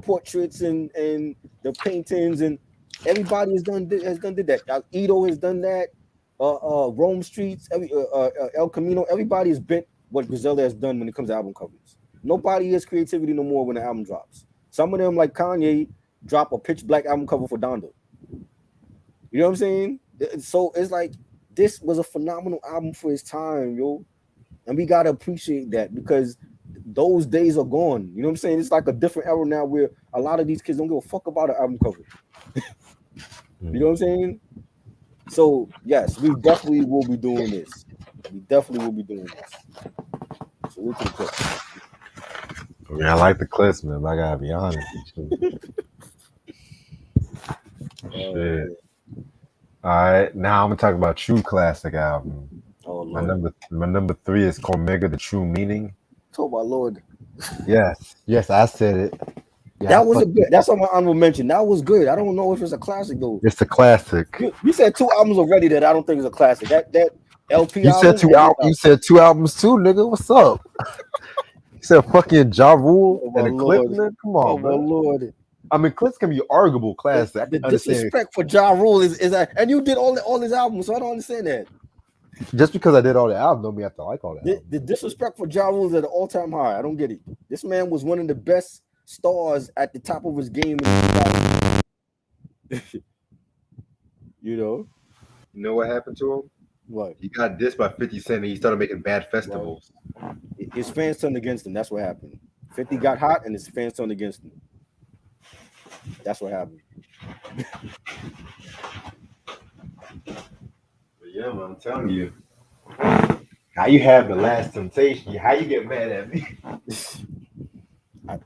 portraits and the paintings, and everybody did that. Edo has done that. Rome Streets, El Camino, everybody has bent what Griselda has done when it comes to album covers. Nobody has creativity no more when the album drops. Some of them, like Kanye, drop a pitch black album cover for Donda. You know what I'm saying? So it's like, this was a phenomenal album for its time, yo. And we gotta appreciate that, because those days are gone. You know what I'm saying? It's like a different era now where a lot of these kids don't give a fuck about an album cover. You know what I'm saying? So yes, we definitely will be doing this. So we can put. I mean, I like the clips, man, but I gotta be honest. Shit. All right, now I'm gonna talk about true classic album. Oh Lord. My number 3 is Cormega, The True Meaning. Talk about Lord. Yes, I said it. Yeah, that was a good. That's on my honorable mention. That was good. I don't know if it's a classic though. It's a classic. You said 2 albums already that I don't think is a classic. That LP. You said 2 albums. You said 2 albums too, nigga. What's up? You said fucking Ja Rule and a clip, man. Come on, bro. Lord. I mean, clips can be arguable classic. The disrespect for Ja Rule is that, and you did all his albums, so I don't understand that. Just because I did all the albums, don't mean I have to like all that. The disrespect for Ja Rule is at an all-time high. I don't get it. This man was one of the best stars at the top of his game in 2000. You know what happened to him? What? He got dissed by 50 Cent and he started making bad festivals. His fans turned against him. That's what happened. 50 got hot and his fans turned against him. That's what happened. Yeah, man, I'm telling you. How you have The Last Temptation? How you get mad at me?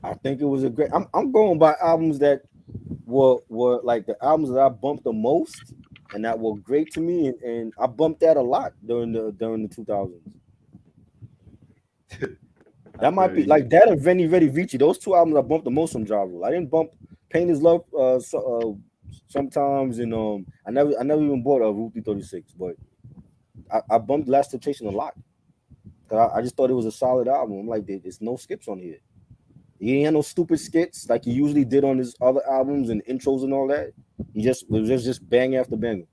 I think it was a great. I'm going by albums that were like the albums that I bumped the most and that were great to me, and I bumped that a lot during the 2000s. That might be like that and Veni Vidi Vici. Those 2 albums I bumped the most from Ja Rule. I didn't bump Pain Is Love sometimes, and I never even bought a Route 36, but I bumped Last Temptation a lot. I just thought it was a solid album. I'm like, there's no skips on here. He ain't had no stupid skits like he usually did on his other albums and intros and all that. It was just bang after bang.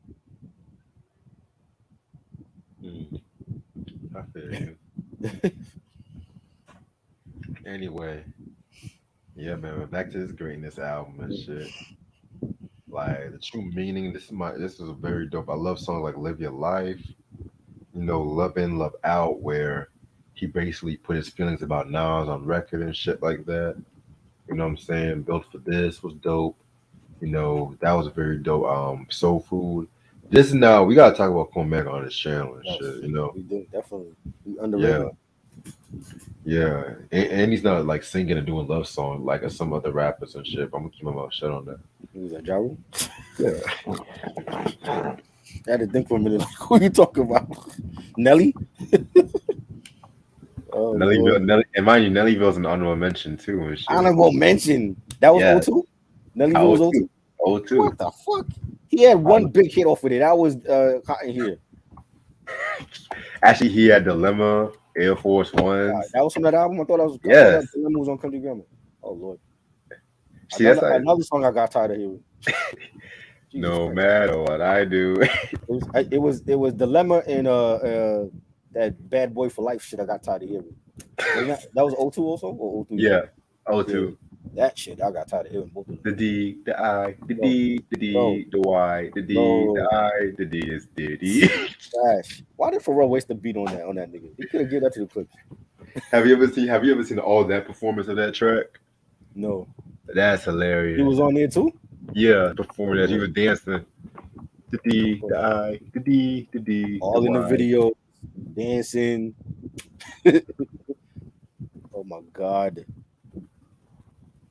I feel you. Anyway, yeah, man. Back to this greatness album and shit. Like The True Meaning. This is a very dope. I love songs like Live Your Life. Love In, Love Out, where he basically put his feelings about Nas on record and shit like that. You know what I'm saying? Built for This was dope. That was a very dope. Soul Food. This now we gotta talk about Cormega on this channel and shit. We do definitely. We underrated. Yeah, and he's not like singing and doing love songs like some other rappers and shit. But I'm gonna keep my mouth shut on that. Who's that, Ja Rule? Yeah. I had to think for a minute. Who are you talking about? Nelly? Nellyville, and mind you, Nellyville's an honorable mention too. And shit. Honorable mention. That was 02? Nellyville was 02? 02. What the fuck? He had one big hit off of it. That was Cotton Here. Actually, he had Dilemma, Air Force Ones. That was from that album? I thought that was. Yes. Dilemma was on Country Grammar. Oh Lord. See, another song I got tired of hearing. No matter what I do. It was Dilemma and that Bad Boy for Life shit I got tired of hearing. That was 02 also or 03? Yeah, 02. That shit, I got tired of hearing both of them. The D, the I, the Yo, D, the yo, D, the Y, the D, the yo, I, the D is Diddy. trash. Why did Pharrell waste the beat on that nigga? He could have given that to the Clips. Have you ever seen all that performance of that track? No, That's he hilarious. was on there too. Yeah, performing that he was dancing. The D, Bro, the I, the D, the D, the all in the Y. video, dancing. Oh my god,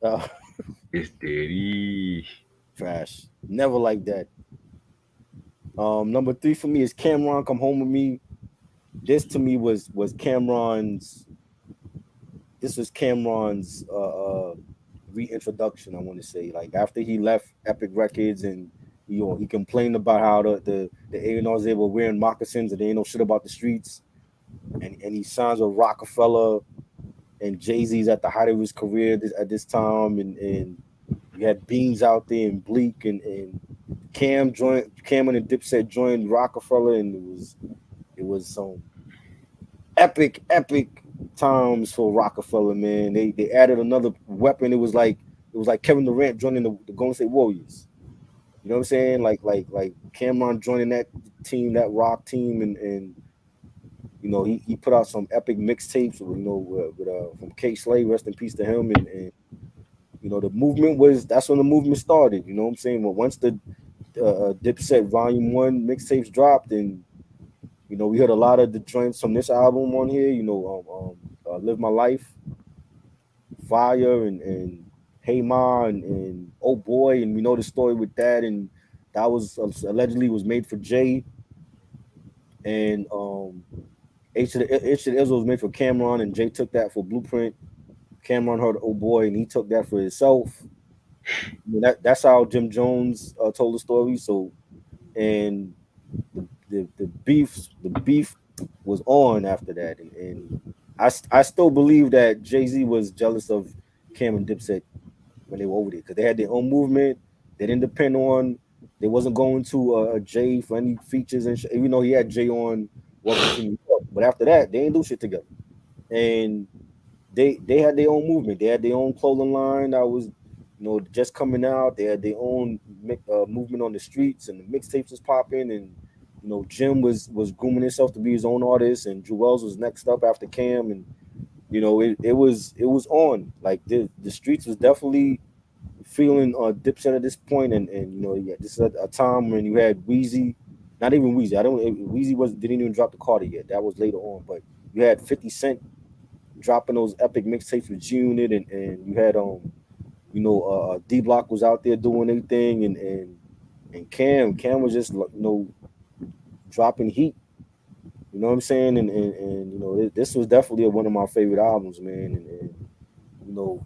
uh, It's Diddy. trash. Never like that. Number three for me is Cameron. Come home with me. This to me was Cameron's. This was Cameron's reintroduction. I want to say, like after he left Epic Records, and he complained about how the A&Rs they were wearing moccasins and they ain't know shit about the streets, and he signs with Rockefeller and Jay-Z's at the height of his career at this time, and you had Beans out there and Bleak and Cameron and Dipset joined Rockefeller, and it was some epic times for Rockefeller, man. They added another weapon. It was like Kevin Durant joining the Golden State Warriors. You know what I'm saying? Like Cameron joining that team, that Rock team, and he put out some epic mixtapes. With from K Slay, rest in peace to him, and the movement that's when the movement started. You know what I'm saying? Well, once the Dipset Volume 1 mixtapes dropped, and we heard a lot of the joints from this album on here. Live My Life, Fire, and Hey Ma, and Oh Boy, and we know the story with that, and that was allegedly was made for Jay, and H of the Izzo was made for Cameron, and Jay took that for Blueprint. Cameron heard Oh Boy, and he took that for himself. That's how Jim Jones told the story. So, and the beef was on after that, and I still believe that Jay-Z was jealous of Cam and Dipset when they were over there because they had their own movement. They didn't depend on. They wasn't going to Jay for any features and even though he had Jay on Welcome to New York, but after that they didn't do shit together, and they had their own movement. They had their own clothing line that was just coming out. They had their own movement on the streets, and the mixtapes was popping, and Jim was grooming himself to be his own artist, and Jewels was next up after Cam, and it was on. Like the streets was definitely feeling Dipset at this point, and yeah, this is a time when you had Weezy, not even Weezy. Weezy didn't even drop the Carter yet. That was later on, but you had 50 Cent dropping those epic mixtapes with G Unit, and you had D Block was out there doing their thing, and Cam was just dropping heat. You know what I'm saying? And this was definitely one of my favorite albums, man. And the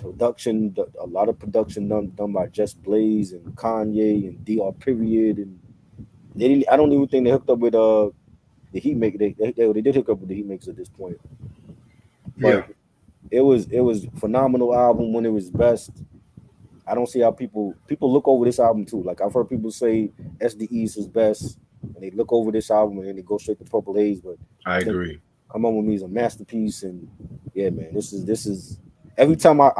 production, a lot of production done by Just Blaze and Kanye and DR Period, and they didn't. I don't even think they hooked up with the Heat Maker. They did hook up with the Heat Makers at this point, Yeah. but it was phenomenal album when it was best. I don't see how people look over this album too. Like I've heard people say SDE is his best, and they look over this album and then they go straight to Purple Haze. But I agree. Come On With Me is a masterpiece, and yeah, man, this is every time I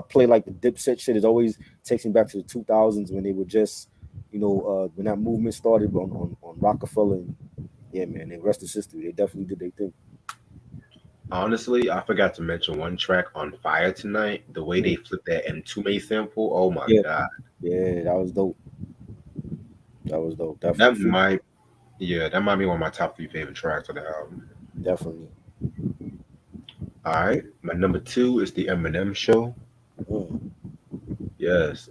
play like the Dipset shit, it always takes me back to the 2000s when they were just when that movement started on Rockefeller, and yeah, man, the rest is history. They definitely did their thing. Honestly, I forgot to mention one track on Fire Tonight. The way they flipped that M2 sample. Oh my Yeah, god. yeah, that was dope. That Definitely, might that might be one of my top 3 favorite tracks of the album. definitely. All right. My number 2 is the Eminem Show. Mm. Yes.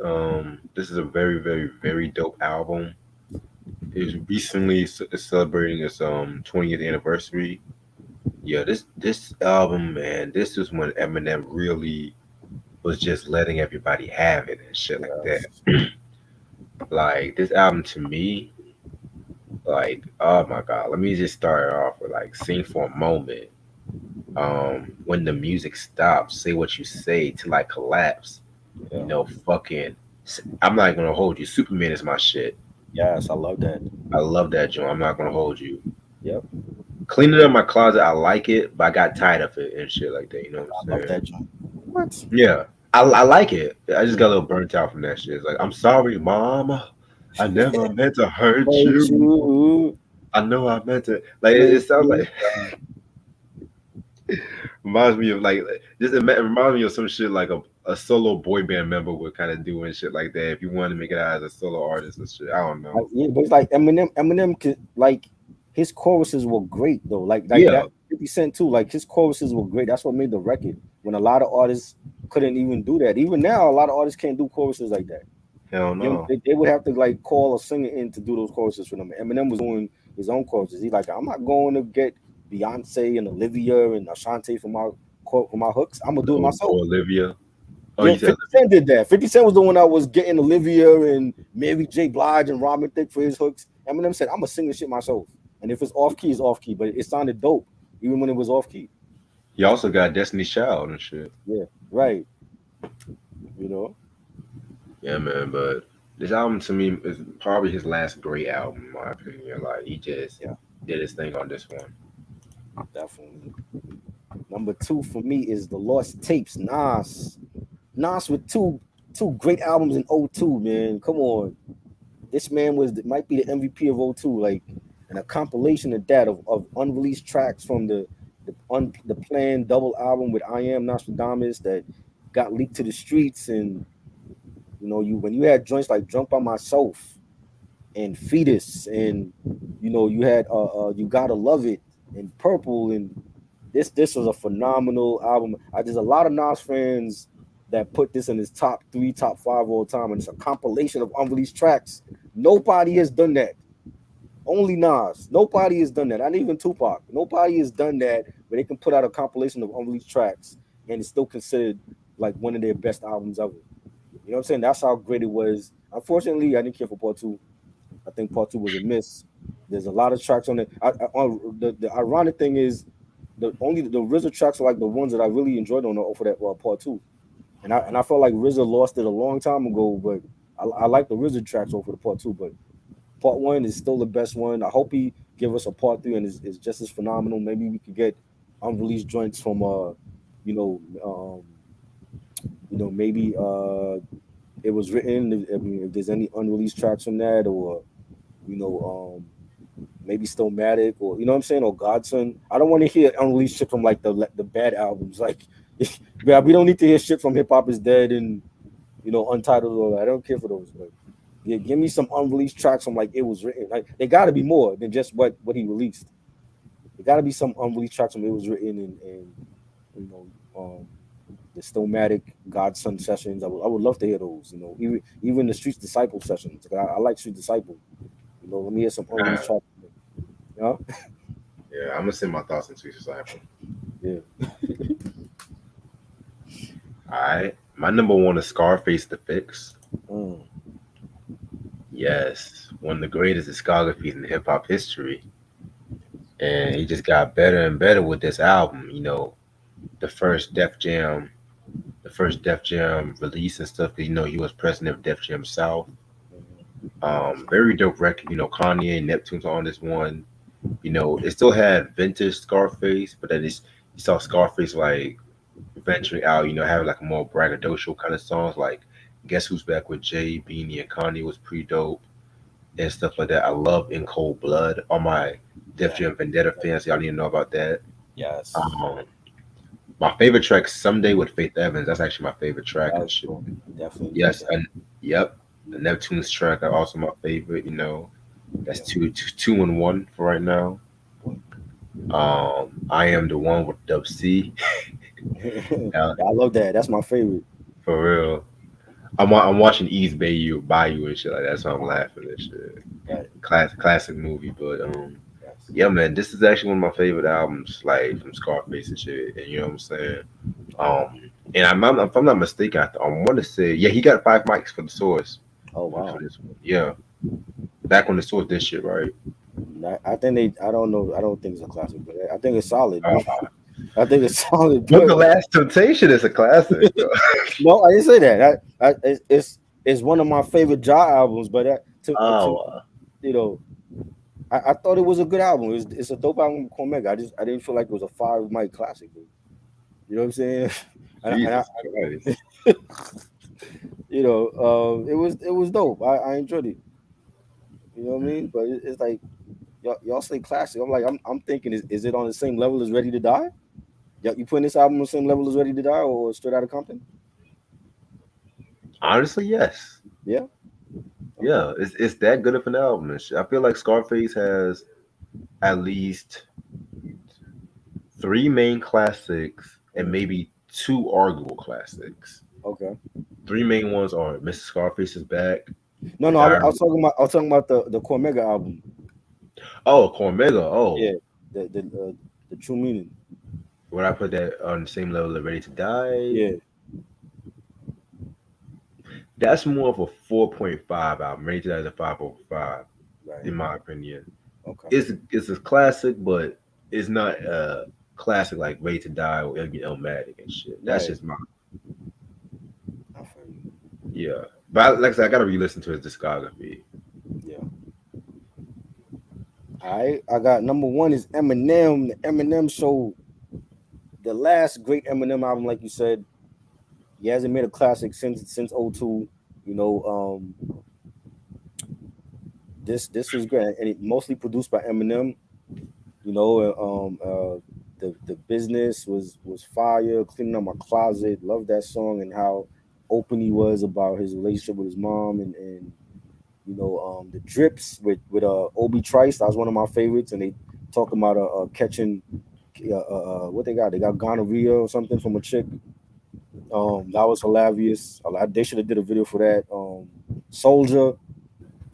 This is a very, very, very dope album. It's recently celebrating its 20th anniversary. Yeah, this album, man, this is when Eminem really was just letting everybody have it and shit like that. Yes. Like this album to me, like, oh my god, let me just start off with like sing for a moment. When the music stops, say what you say till I collapse. Yeah. Fucking I'm not gonna hold you. Superman is my shit. Yes, I love that. I love that joint. I'm not gonna hold you. Yep. Cleaning up my closet, I like it, but I got tired of it and shit like that. You know I what I'm love saying? that joint. What? Yeah, I like it. I just got a little burnt out from that shit. It's like, I'm sorry, mom. I never meant to hurt Hurt you. you, I know I meant to. Like it make sounds you like reminds me of like just it reminds me of some shit like a solo boy band member would kind of do and shit like that. If you wanted to make it out as a solo artist and shit, I don't know. Yeah, but it's like Eminem. Eminem could like his choruses were great though. Like Yeah, that 50 Cent too. Like his choruses were great. That's what made the record. When a lot of artists couldn't even do that. Even now, a lot of artists can't do choruses like that. hell no. They would have to like call a singer in to do those choruses for them. Eminem was doing his own choruses. He's like, I'm not going to get Beyonce and Olivia and Ashanti for my hooks. I'm gonna do it No, myself. poor Olivia. Oh, Yeah, you said 50 Cent did that. 50 Cent was the one that was getting Olivia and Mary J. Blige and Robin Thicke for his hooks. Eminem said, I'm gonna sing this shit myself. And if it's off key, it's off key, but it sounded dope, even when it was off key. he also got Destiny's Child and shit. Yeah, right. You know, Yeah, man. But this album to me is probably his last great album, in my opinion. Like he just yeah, did his thing on this one. definitely. Number two for me is the Lost Tapes. Nas with two great albums in '02, man. Come on. This man might be the MVP of '02, like, and a compilation of that of unreleased tracks from the planned double album with I Am Nostradamus that got leaked to the streets. And you when you had joints like Drunk by Myself and Fetus, and you had You Gotta Love It and Purple, and this was a phenomenal album. There's a lot of Nas fans that put this in his top 3, top 5 all time, and it's a compilation of unreleased tracks. Nobody has done that. Only Nas. Nobody has done that. Not even Tupac. Nobody has done that where they can put out a compilation of unreleased tracks and it's still considered like one of their best albums ever. You know what I'm saying? That's how great it was. Unfortunately, I didn't care for part two. I think part two was a miss. There's a lot of tracks on it. The ironic thing is the RZA tracks are like the ones that I really enjoyed on for that part two. And I felt like RZA lost it a long time ago, but I like the RZA tracks over the part two. But part one is still the best one. I hope he give us a part three and is just as phenomenal. Maybe we could get unreleased joints from you know, maybe it was written. I mean, if there's any unreleased tracks from that, or you know, maybe Stillmatic, or you know what I'm saying, or Godson. I don't want to hear unreleased shit from like the bad albums. Like, yeah, we don't need to hear shit from Hip Hop Is Dead and Untitled. Or I don't care for those. But yeah, give me some unreleased tracks from like It Was Written. Like, they got to be more than just what he released. There got to be some unreleased tracks from It Was Written and the Stillmatic Godson sessions. I would love to hear those. Even the Streets Disciple sessions. I like Street Disciple. Let me hear some unreleased tracks. Yeah, I'm gonna send my thoughts into Disciple. Yeah. All right, my number one is Scarface the Fix. Yes, one of the greatest discographies in hip hop history, and he just got better and better with this album. The first Def Jam, release and stuff. He was president of Def Jam South. Very dope record. Kanye and Neptune's on this one. It still had vintage Scarface, but then you saw Scarface like venturing out, having like a more braggadocious kind of songs like Guess Who's Back with Jay, Beanie, and Kanye was pretty dope and stuff like that. I love In Cold Blood. All my Def Jam Vendetta fans, y'all need to know about that. Yes. My favorite track, Someday with Faith Evans. That's actually my favorite track. Definitely. Yes, and yep. The Neptune's track are also my favorite. That's two and one for right now. I Am the One with Dub C. I love that. That's my favorite. For real. I'm watching East Bayou and shit like that, so I'm laughing at shit. Right. Classic movie, but yeah, man, this is actually one of my favorite albums, like from Scarface and shit. And you know what I'm saying? And if I'm not mistaken, I want to say, yeah, he got 5 mics for the Source. Oh wow. For this one. Yeah. Back when the Source did shit, right? I don't know. I don't think it's a classic, but I think it's solid. I think it's solid. But The Last Temptation is a classic. No, I didn't say that. It's one of my favorite Ja albums, but I thought it was a good album. It's a dope album with Cormega. I didn't feel like it was a 5 mic classic. Dude. You know what I'm saying? And Jesus Christ. it was dope. I enjoyed it. You know what I mean? But it's like y'all say classic. I'm thinking, is it on the same level as Ready to Die? You putting this album on the same level as Ready to Die or Straight Outta Compton? Honestly, yes. Yeah. Okay. Yeah, it's that good of an album and shit. I feel like Scarface has at least three main classics and Mhm. maybe two arguable classics. Okay. Three main ones are Mr. Scarface is Back, No, The no. I Diary. was talking about. I was talking about the Cormega album. Oh, Cormega. Oh, Yeah. The True Meaning. would I put that on the same level of Ready to Die? Yeah. That's more of a 4.5 album. Ready to Die is a 5.5, Right. in my opinion. Okay. It's a classic, but it's not a classic like Ready to Die or Illmatic and shit. That's Right. just my I feel you. yeah. But like I said, I gotta re-listen to his discography. Yeah. I got number one is Eminem. The Eminem Show, the last great Eminem album, like you said. He hasn't made a classic since '02. You know, this was great, and it mostly produced by Eminem. You know, the business was fire. Cleaning up my closet, love that song and how open he was about his relationship with his mom and the drips with Obi Trice. That was one of my favorites, and they talk about catching what they got gonorrhea or something from a chick. That was hilarious. They should have did a video for that. Soldier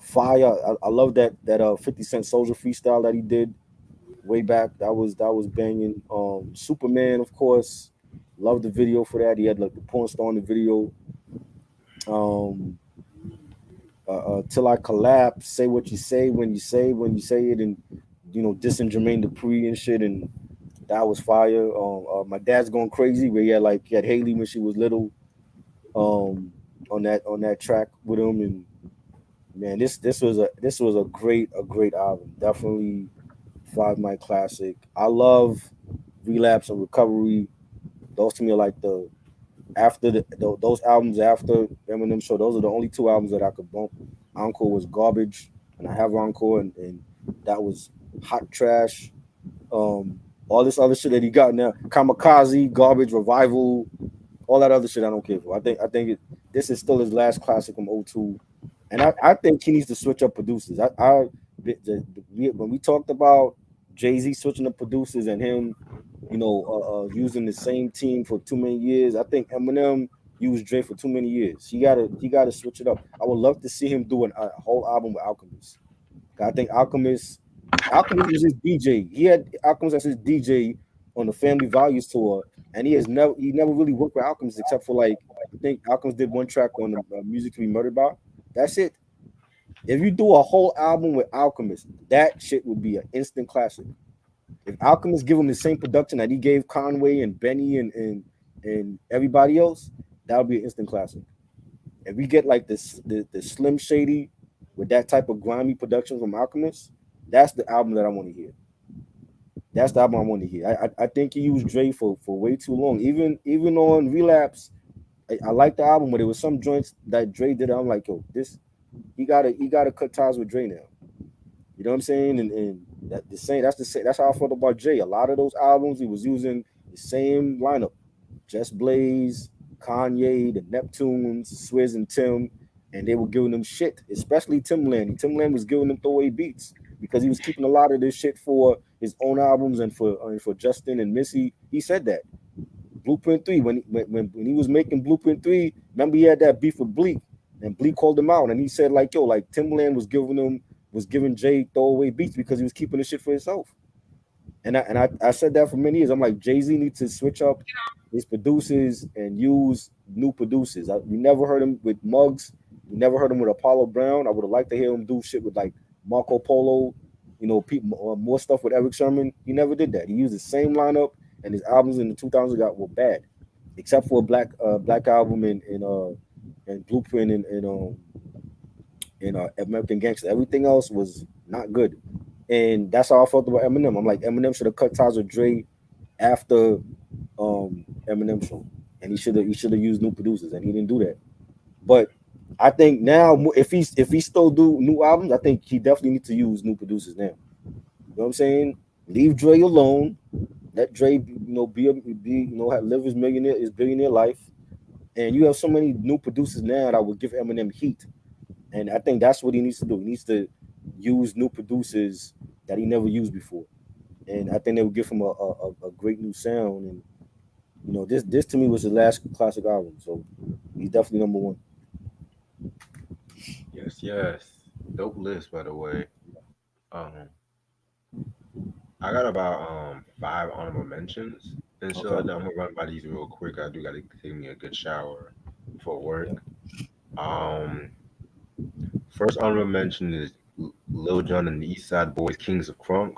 Fire. I love that 50 Cent Soldier freestyle that he did way back. That was banging. Superman, of course. Love the video for that. He had like the porn star in the video. Um, Till I Collapse. Say what you say when you say it, and dissing Jermaine Dupri and shit, and that was fire. My Dad's Going Crazy, where he had Haley when she was little. On that track with him, and man, this was a great album. Definitely 5 Night classic. I love Relapse and Recovery. Those to me are like those albums after Eminem Show. Those are the only two albums that I could bump. Encore was garbage, and I have Encore, and that was hot trash. All this other shit that he got now, Kamikaze, garbage, Revival, all that other shit I don't care for. This is still his last classic from '02, and I think he needs to switch up producers. When we talked about Jay-Z switching up producers and him, using the same team for too many years, I think Eminem used Dre for too many years. He gotta switch it up. I would love to see him do a whole album with Alchemist. I think Alchemist was his DJ. He had Alchemist as his DJ on the Family Values tour, and he never really worked with Alchemist except for like I think Alchemist did one track on the Music to Be Murdered By. That's it. If you do a whole album with Alchemist, that shit would be an instant classic. If Alchemist give him the same production that he gave Conway and Benny and everybody else, that would be an instant classic. If we get like the Slim Shady with that type of grimy production from Alchemist, that's the album that I want to hear. That's the album I want to hear. I think he used Dre for way too long. Even on Relapse, I like the album, but there was some joints that Dre did. I'm like, yo, this he gotta cut ties with Dre now. You know what I'm saying? And that's how I felt about Jay. A lot of those albums he was using the same lineup. Just Blaze, Kanye, the Neptunes, Swizz and Tim, and they were giving them shit, especially Timbaland. Timbaland was giving them throwaway beats because he was keeping a lot of this shit for his own albums and for Justin and Missy. He said that. Blueprint 3, when he was making Blueprint 3, remember he had that beef with Bleak, and Bleak called him out, and he said like, yo, like Timbaland was giving Jay throwaway beats because he was keeping the shit for himself. And I said that for many years. I'm like, Jay-Z needs to switch up his producers and use new producers. We never heard him with Muggs. We never heard him with Apollo Brown. I would have liked to hear him do shit with like Marco Polo, more stuff with Eric Sherman. He never did that. He used the same lineup, and his albums in the 2000s were bad, except for a Black album and Blueprint and American Gangster. Everything else was not good. And that's how I felt about Eminem. I'm like, Eminem should have cut ties with Dre after Eminem Show. and he should have used new producers, and he didn't do that. But I think now, if he still do new albums, I think he definitely needs to use new producers now. You know what I'm saying? Leave Dre alone. Let Dre, live his billionaire life. And you have so many new producers now that would give Eminem heat. And I think that's what he needs to do. He needs to use new producers that he never used before. And I think they would give him a great new sound. And this to me was his last classic album. So he's definitely number one. Yes, yes. Dope list, by the way. Um, I got about five honorable mentions and shit Okay. like that. I'm gonna run by these real quick. I do gotta take me a good shower before Yeah. work. Um, First honorable mention is Lil Jon and the East Side Boys, Kings of Crunk.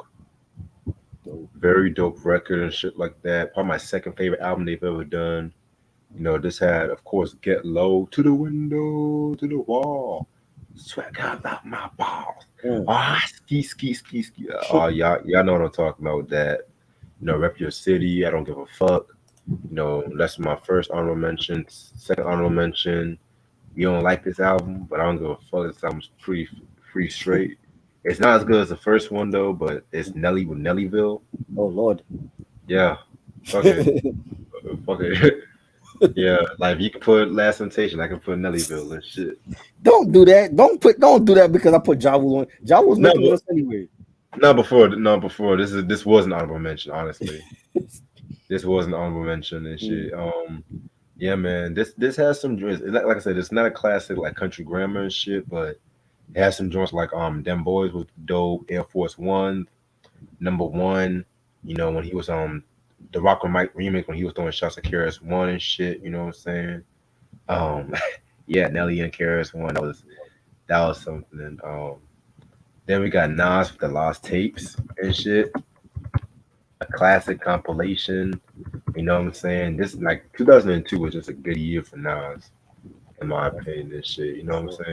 Dope. Very dope record and shit like that. Probably my second favorite album they've ever done. This had, of course, Get Low, To the Window, to the Wall, Sweat out my balls. Mm. Ah, ski, ski, ski, ski. Oh, y'all know what I'm talking about with that. Rep Your City, I Don't Give a Fuck. That's my first honorable mention. Second honorable mention, you don't like this album, but I don't give a fuck. This album's pretty straight. It's not as good as the first one though, but it's Nelly with Nellyville. Oh Lord. Yeah, fucking, fucking, yeah. Like if you can put Last Temptation, I can put Nellyville and shit. Don't do that. Don't do that because I put Ja Rule on. Ja Rule's No, making but us anyway. not before. This was an honorable mention. Honestly, this was an honorable mention and Mm. shit. Yeah, man. This has some joints. Like I said, it's not a classic like country grammar and shit, but it has some joints like Them Boys was dope. Air Force One, Number One. When he was the Rock and Mike remix when he was throwing shots at KRS One and shit. You know what I'm saying? Um, yeah, Nelly and KRS One. That was something. Then we got Nas with the Lost Tapes and shit. A classic compilation. You know what I'm saying? This like 2002 was just a good year for Nas, in my opinion. And shit. You know what I'm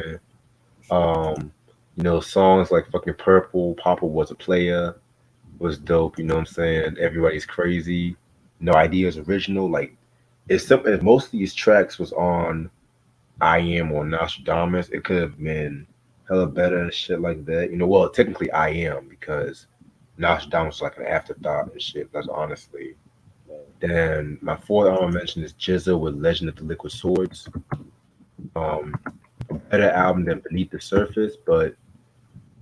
saying? Um, songs like fucking Purple, Papa Was a Player was dope. You know what I'm saying? Everybody's Crazy. No Ideas original. Like it's something. Most of these tracks was on I Am or Nostradamus. It could have been hella better and shit like that. Well, technically I Am because Nostradamus was like an afterthought and shit. That's honestly. Then my fourth honorable mention is Jizza with Legend of the Liquid Swords. Um, a better album than Beneath the Surface, but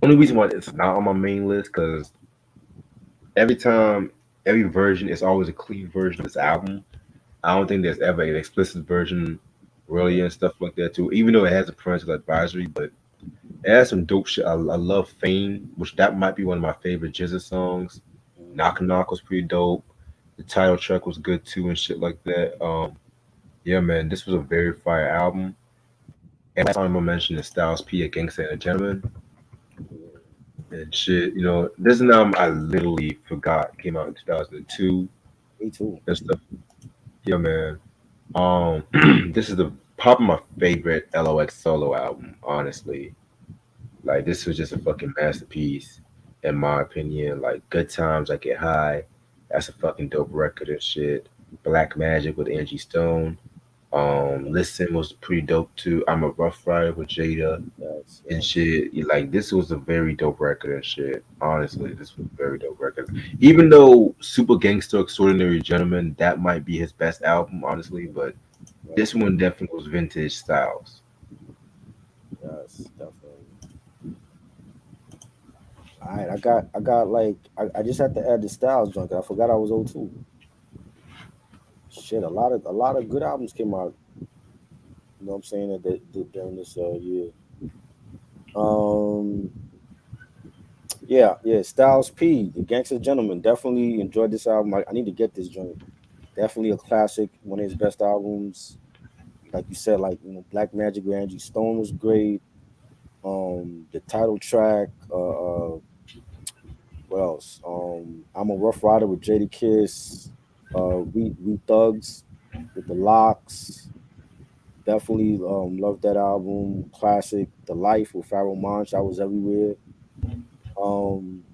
only reason why it's not on my main list because every time, every version is always a clean version of this album. I don't think there's ever an explicit version, really, and stuff like that too. Even though it has a parental advisory, but it has some dope shit. I love Fame, which that might be one of my favorite Jizza songs. Knock Knock was pretty dope. The title track was good too, and shit like that. Yeah, man, this was a very fire album. And last time I mentioned is Styles P, A Gangsta and a Gentleman. And shit, this is an album I literally forgot came out in 2002 Me too. and stuff. Yeah, man. Um, this is the probably my favorite LOX solo album, honestly. Like this was just a fucking masterpiece, in my opinion. Like Good Times, I Get High. That's a fucking dope record and shit. Black Magic with Angie Stone. Listen was pretty dope too. I'm a Rough Rider with Jada Yes, and yes. shit. Like this was a very dope record and shit. Honestly, this was a very dope record. Even though Super Gangster Extraordinary Gentleman, that might be his best album, honestly, but Right. this one definitely was vintage styles. Yes, definitely. All right, I got like I just had to add the Styles junk. I forgot I was old too. Shit, a lot of good albums came out. You know what I'm saying during this year. Um, yeah. Styles P, the Gangster Gentleman, definitely enjoyed this album. I need to get this joint. Definitely a classic, one of his best albums. Like you said, like Black Magic with Angie Stone was great. The title track, what else? I'm a Rough Rider with Jada Kiss, we Thugs with the Locks. Definitely love that album. Classic. The Life with Pharoah Monch. I was everywhere. Um,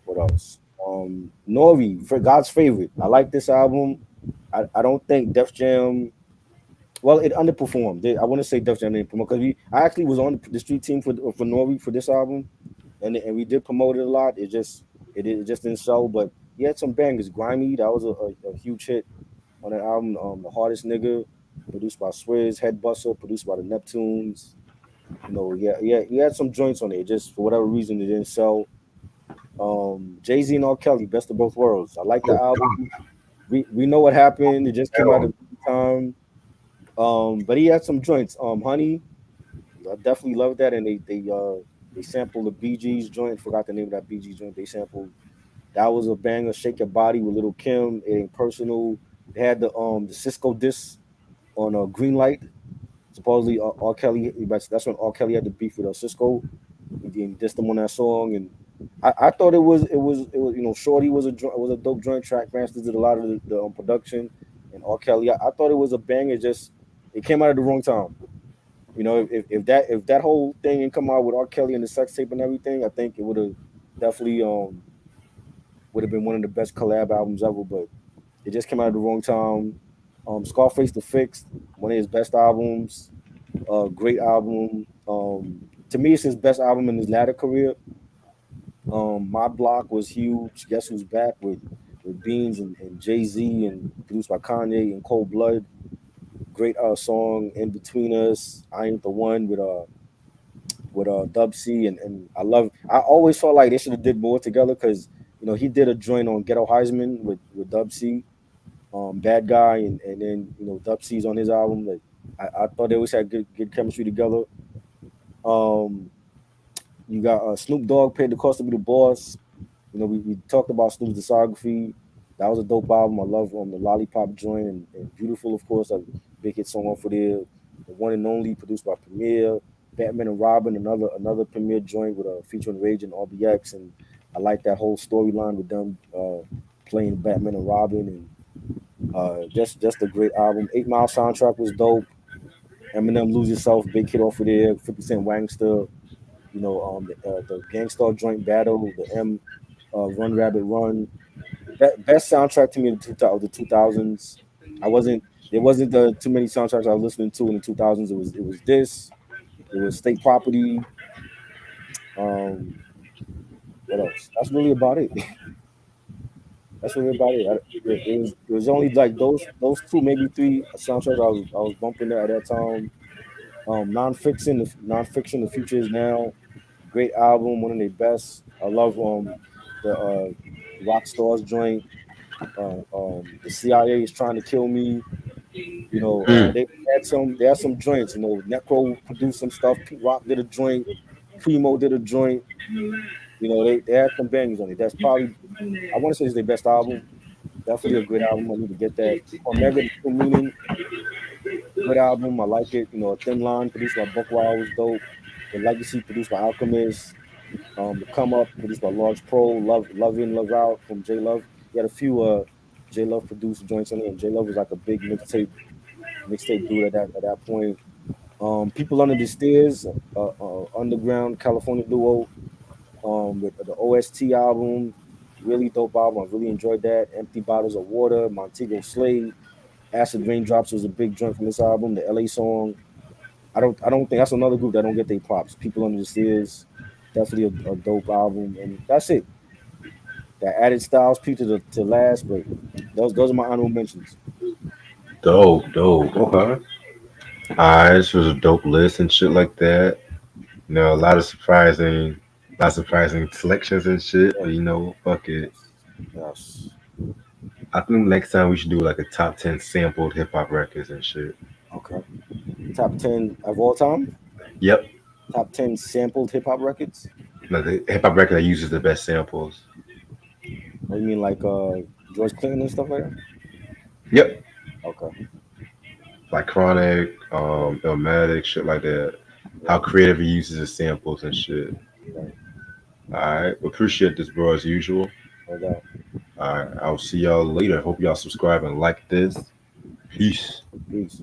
what else? Nori, for God's favorite. I like this album. I don't think Def Jam. Well, it underperformed. I wouldn't say Def Jam didn't promote because I actually was on the street team for Nori for this album, and we did promote it a lot. It just didn't sell, but he had some bangers. Grimy, that was a huge hit on that album. The Hardest Nigga, produced by Swizz, Headbuster, produced by the Neptunes. Yeah, he had some joints on it. Just for whatever reason, it didn't sell. Jay-Z and R. Kelly, Best of Both Worlds. I like the Oh album. God, We know what happened. It just came out hell, at the time. But he had some joints. Honey, I definitely love that, and they sampled the Bee Gees joint. Forgot the name of that Bee Gees joint. They sampled that was a banger. Shake Your Body with Little Kim. It ain't personal. They had the Cisco disc on Green Light. Supposedly R. Kelly. That's when R. Kelly had the beef with Cisco. He dissed him on that song, and I thought it was Shorty was a dope joint. Track Masters did a lot of the production, and R. Kelly. I thought it was a banger. Just it came out at the wrong time. If that whole thing didn't come out with R. Kelly and the sex tape and everything, I think it would have definitely would have been one of the best collab albums ever. But it just came out at the wrong time. Scarface the Fix, one of his best albums. Great album. To me, it's his best album in his latter career. My Block was huge. Guess Who's Back with Beans and Jay Z and produced by Kanye and Cold Blood. Great song In Between Us. I Ain't the One with Dub C and I always felt like they should have did more together because he did a joint on Ghetto Heisman with Dub C, Bad Guy, and then Dub C's on his album. Like I thought they always had good chemistry together. Um, you got Snoop Dogg Paid the Cost to Be the Boss. We talked about Snoop's discography. That was a dope album. I love the Lollipop joint and Beautiful, of course, a big hit song off of there. The One and Only, produced by Premier. Batman and Robin, another Premier joint with a featuring Rage and RBX, and I like that whole storyline with them playing Batman and Robin, and just a great album. 8 Mile soundtrack was dope. Eminem Lose Yourself, big hit off of there. 50 Cent Wangster, the Gangstar Joint Battle, the Run Rabbit Run. Best soundtrack to me in the 2000s. There wasn't too many soundtracks I was listening to in the 2000s. It was this. It was State Property. Um, what else? That's really about it. That's really about it. It was only like those two, maybe three soundtracks I was bumping at that time. Nonfiction, The Future Is Now. Great album, one of their best. I love the Rock Stars joint. The CIA Is Trying to Kill Me. mm, They had some joints. Necro produced some stuff. Pete Rock did a joint. Primo did a joint. They had some bangers on it. That's probably I want to say it's their best album. Definitely a great album. I need to get that. Omega the True Meaning, good album. I like it. A Thin Line produced by Buckwild was dope. The Legacy produced by Alchemist. The Come Up produced by Large Pro. Love In, Love Out from J Love. He had a few J Love produced joints on it, and J Love was like a big mixtape dude at that point. People Under the Stairs, underground California duo, with the OST album, really dope album. I really enjoyed that. Empty Bottles of Water, Montego Slade, Acid Raindrops was a big joint from this album. The LA song, I don't think that's another group that don't get their props. People Under the Stairs, definitely a dope album, and that's it. That added Styles P to last, but those are my honorable mentions. dope, dope. Okay. Alright, this was a dope list and shit like that. A lot of surprising selections and shit. Yeah, But fuck it. yes, yes. I think next time we should do like a top 10 sampled hip hop records and shit. Okay. Top 10 of all time. Yep. Top 10 sampled hip hop records. Like the hip hop record that uses the best samples. What do you mean, like George Clinton and stuff like that? Yep. Okay. Like Chronic, Illmatic, shit like that. How Right. creative he uses his samples and shit. Right. Alright. Appreciate this, bro, as usual. No doubt. Alright. I'll see y'all later. Hope y'all subscribe and like this. Peace. Peace.